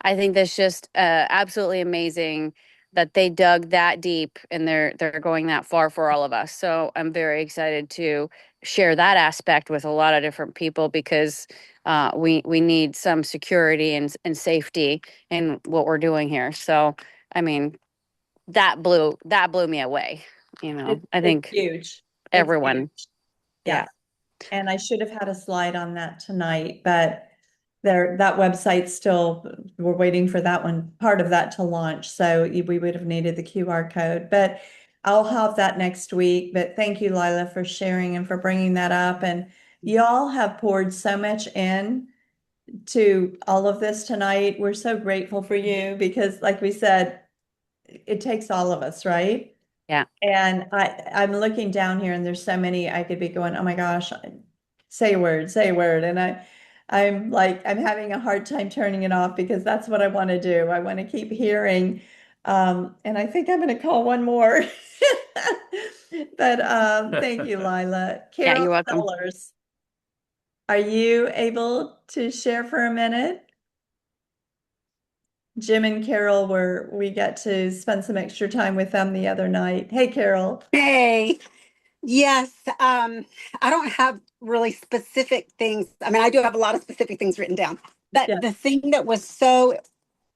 I think that's just absolutely amazing that they dug that deep and they're going that far for all of us. So I'm very excited to share that aspect with a lot of different people because we need some security and safety in what we're doing here. So that blew me away. I It's think huge. It's everyone. huge. Yeah. Yes. And I should have had a slide on that tonight, but that website's still, we're waiting for that one, part of that to launch. So we would have needed the QR code, but I'll have that next week. But thank you, Lila, for sharing and for bringing that up. And y'all have poured so much in to all of this tonight. We're so grateful for you because, like we said, it takes all of us, right? Yeah. And I'm looking down here and there's so many I could be going, oh my gosh, say a word, say a word. And I'm like, I'm having a hard time turning it off because that's what I want to do. I want to keep hearing. And I think I'm going to call one more. But thank you, Lila. Yeah, Carol you're welcome. Sellers, are you able to share for a minute? Jim and Carol we got to spend some extra time with them the other night. Hey, Carol. Hey, yes. I don't have really specific things. I do have a lot of specific things written down. But Yeah. the thing that was so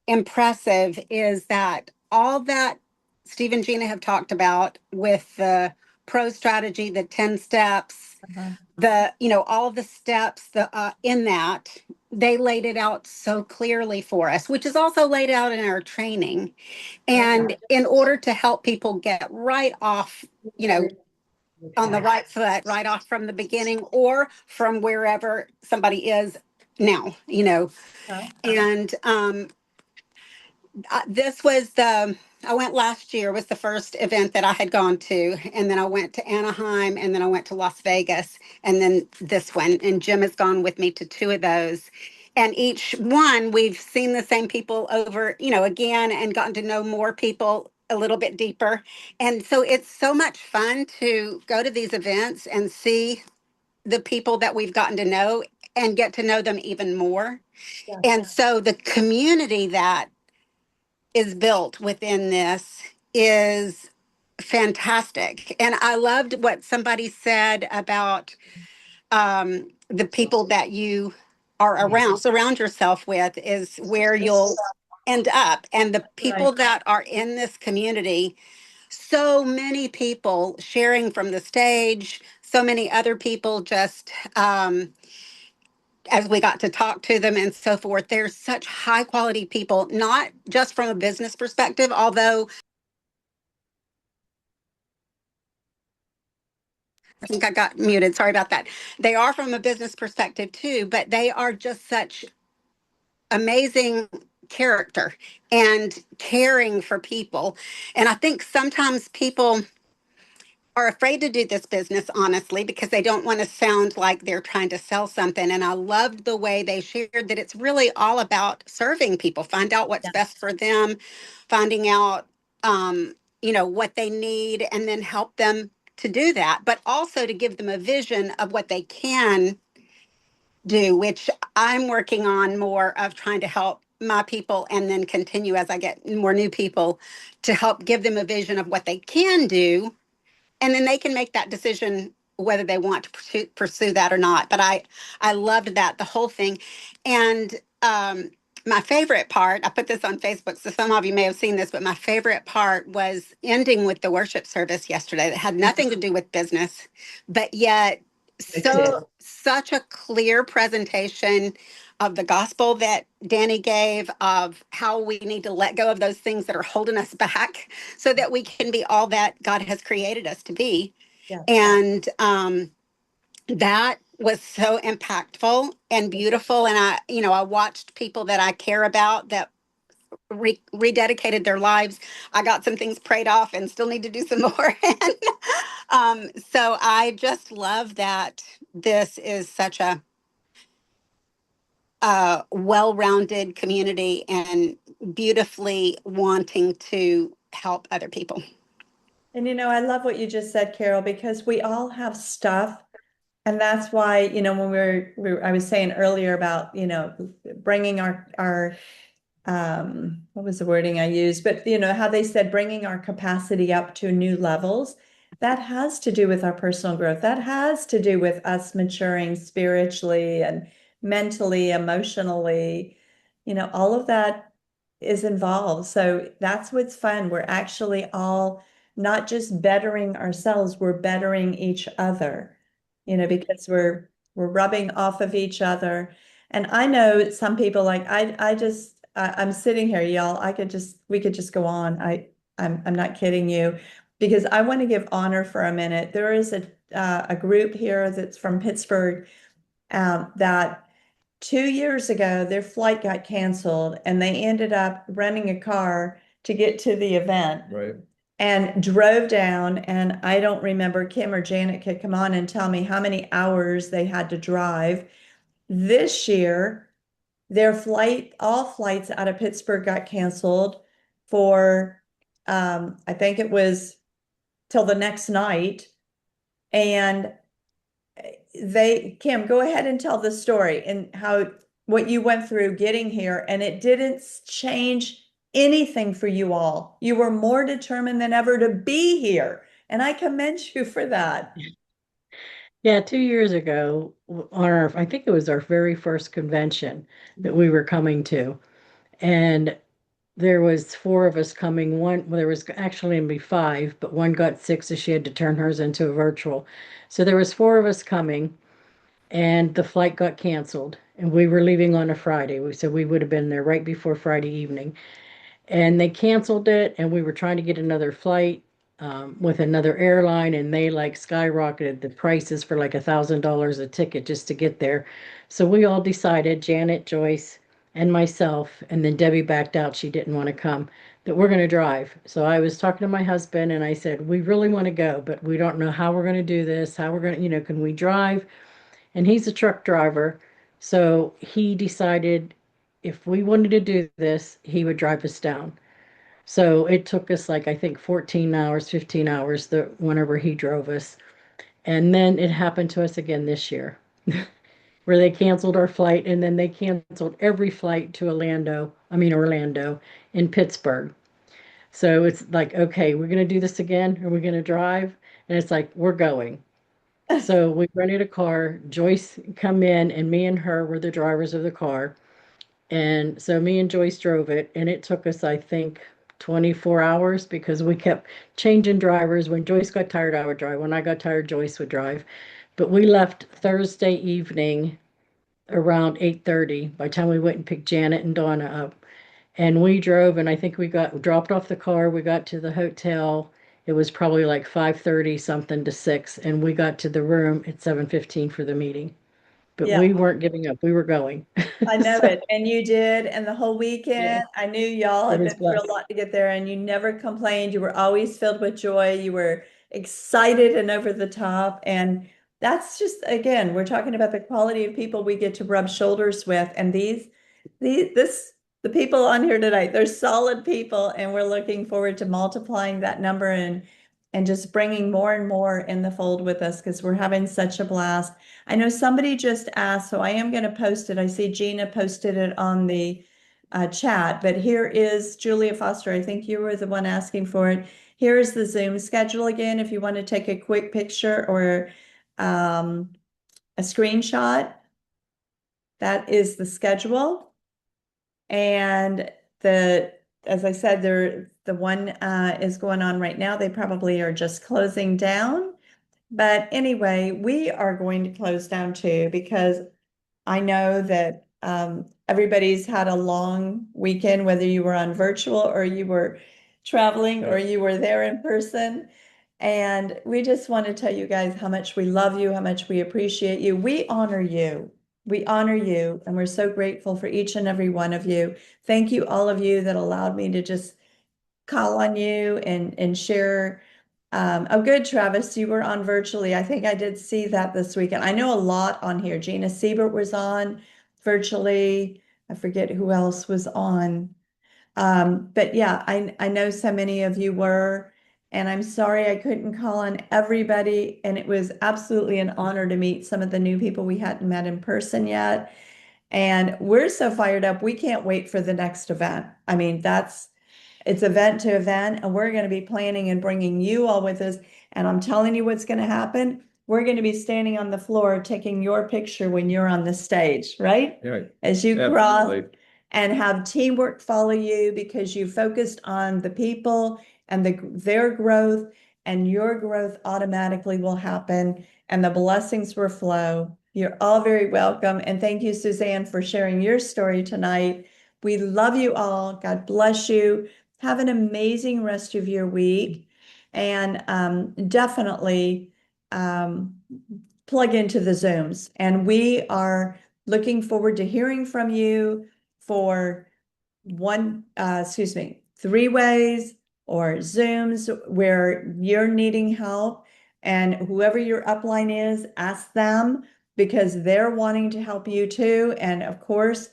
impressive is that all that Steve and Gina have talked about with the pro strategy, the 10 steps, all of the steps in that, they laid it out so clearly for us, which is also laid out in our training. And in order to help people get right off, on the right foot, right off from the beginning or from wherever somebody is now, and this was I went last year, was the first event that I had gone to. And then I went to Anaheim, and then I went to Las Vegas, and then this one. And Jim has gone with me to 2 of those. And each one, we've seen the same people over, again, and gotten to know more people a little bit deeper. And so it's so much fun to go to these events and see the people that we've gotten to know and get to know them even more. Yeah. And so the community that is built within this is fantastic. And I loved what somebody said about the people that you are surround yourself with is where you'll end up. And the people that are in this community, so many people sharing from the stage, so many other people just as we got to talk to them and so forth, they're such high quality people, not just from a business perspective, although I think I got muted. Sorry about that. They are from a business perspective too, but they are just such amazing character and caring for people. And I think sometimes people are afraid to do this business, honestly, because they don't want to sound like they're trying to sell something. And I loved the way they shared that it's really all about serving people, find out what's best for them, finding out, what they need, and then help them to do that, but also to give them a vision of what they can do, which I'm working on more of trying to help my people and then continue as I get more new people to help give them a vision of what they can do, and then they can make that decision whether they want to pursue that or not. But I loved that, the whole thing. And my favorite part, I put this on Facebook, so some of you may have seen this, but my favorite part was ending with the worship service yesterday that had nothing to do with business, but yet such a clear presentation of the gospel that Danny gave, of how we need to let go of those things that are holding us back so that we can be all that God has created us to be. Yeah. And that was so impactful and beautiful. And I watched people that I care about that rededicated their lives. I got some things prayed off and still need to do some more. So I just love that this is such a well-rounded community and beautifully wanting to help other people. And I love what you just said, Carol, because we all have stuff. And that's why, when I was saying earlier about, bringing our what was the wording I used? But how they said bringing our capacity up to new levels, that has to do with our personal growth. That has to do with us maturing spiritually and mentally, emotionally. All of that is involved. So that's what's fun. We're actually all not just bettering ourselves, we're bettering each other, because we're rubbing off of each other. And I know some people like I'm sitting here, y'all. We could just go on. I'm not kidding you, because I want to give honor for a minute. There is a group here that's from Pittsburgh, that 2 years ago their flight got canceled, and they ended up renting a car to get to the event. Right. And drove down, and I don't remember, Kim or Janet could come on and tell me how many hours they had to drive. This year, all flights out of Pittsburgh got canceled for, I think it was till the next night. And Kim, go ahead and tell the story and what you went through getting here, and it didn't change anything for you all. You were more determined than ever to be here, and I commend you for that. Yeah, 2 years ago, I think it was our very first convention that we were coming to, and there was four of us coming. There was actually going to be five, but one got sick, so she had to turn hers into a virtual. So there was four of us coming, and the flight got canceled, and we were leaving on a Friday. So we would have been there right before Friday evening, and they canceled it, and we were trying to get another flight with another airline, and they like skyrocketed the prices for like $1,000 a ticket just to get there. So we all decided, Janet, Joyce, and myself, and then Debbie backed out, she didn't want to come, that we're going to drive. So I was talking to my husband, and I said, we really want to go, but we don't know how we're going to do this, how we're going to, can we drive? And he's a truck driver, so he decided if we wanted to do this, he would drive us down. So it took us like, I think 14 hours, 15 hours, whenever he drove us. And then it happened to us again this year, where they canceled our flight, and then they canceled every flight to Orlando in Pittsburgh. So it's like, okay, we're going to do this again. Are we going to drive? And it's like, we're going. So we rented a car. Joyce come in, and me and her were the drivers of the car. And so me and Joyce drove it, and it took us, I think, 24 hours, because we kept changing drivers. When Joyce got tired, I would drive. When I got tired, Joyce would drive. But we left Thursday evening around 8:30 by the time we went and picked Janet and Donna up. And we drove, and I think we dropped off the car. We got to the hotel. It was probably like 5:30 something to 6, and we got to the room at 7:15 for the meeting. But Yeah. we weren't giving up. We were going. I know So it. And you did. And the whole yeah, weekend, I knew y'all it had was been through a blessed. lot to get there, and you never complained. You were always filled with joy. You were excited and over the top. And that's just, again, we're talking about the quality of people we get to rub shoulders with. And the people on here tonight, they're solid people, and we're looking forward to multiplying that number and just bringing more and more in the fold with us because we're having such a blast. I know somebody just asked, so I am going to post it. I see Gina posted it on the chat, but here is Julia Foster. I think you were the one asking for it. Here is the Zoom schedule again. If you want to take a quick picture or a screenshot, that is the schedule. And as I said, the one is going on right now. They probably are just closing down. But anyway, we are going to close down too because I know that everybody's had a long weekend, whether you were on virtual or you were traveling or you were there in person. And we just want to tell you guys how much we love you, how much we appreciate you. We honor you. We honor you, and we're so grateful for each and every one of you. Thank you, all of you that allowed me to just call on you and share. Oh, good, Travis, you were on virtually. I think I did see that this weekend. I know a lot on here. Gina Siebert was on virtually. I forget who else was on. But yeah, I know so many of you were, and I'm sorry I couldn't call on everybody. And it was absolutely an honor to meet some of the new people we hadn't met in person yet. And we're so fired up. We can't wait for the next event. I mean, it's event to event, and we're going to be planning and bringing you all with us. And I'm telling you what's going to happen. We're going to be standing on the floor taking your picture when you're on the stage, right? Right. As you cross Absolutely. and have teamwork follow you because you focused on the people and their growth, and your growth automatically will happen and the blessings will flow. You're all very welcome. And thank you, Suzanne, for sharing your story tonight. We love you all. God bless you. Have an amazing rest of your week, and definitely plug into the Zooms. And we are looking forward to hearing from you for three ways or Zooms where you're needing help. And whoever your upline is, ask them because they're wanting to help you too. And of course,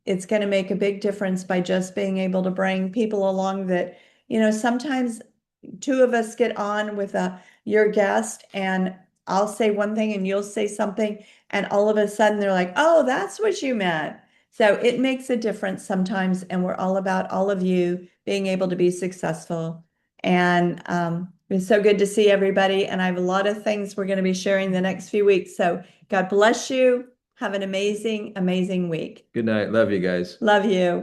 it's going to make a big difference by just being able to bring people along that, sometimes two of us get on with your guest, and I'll say one thing and you'll say something, and all of a sudden they're like, oh, that's what you meant. So it makes a difference sometimes, and we're all about all of you being able to be successful. And it's so good to see everybody. And I have a lot of things we're going to be sharing the next few weeks. So God bless you. Have an amazing, amazing week. Good night. Love you guys. Love you.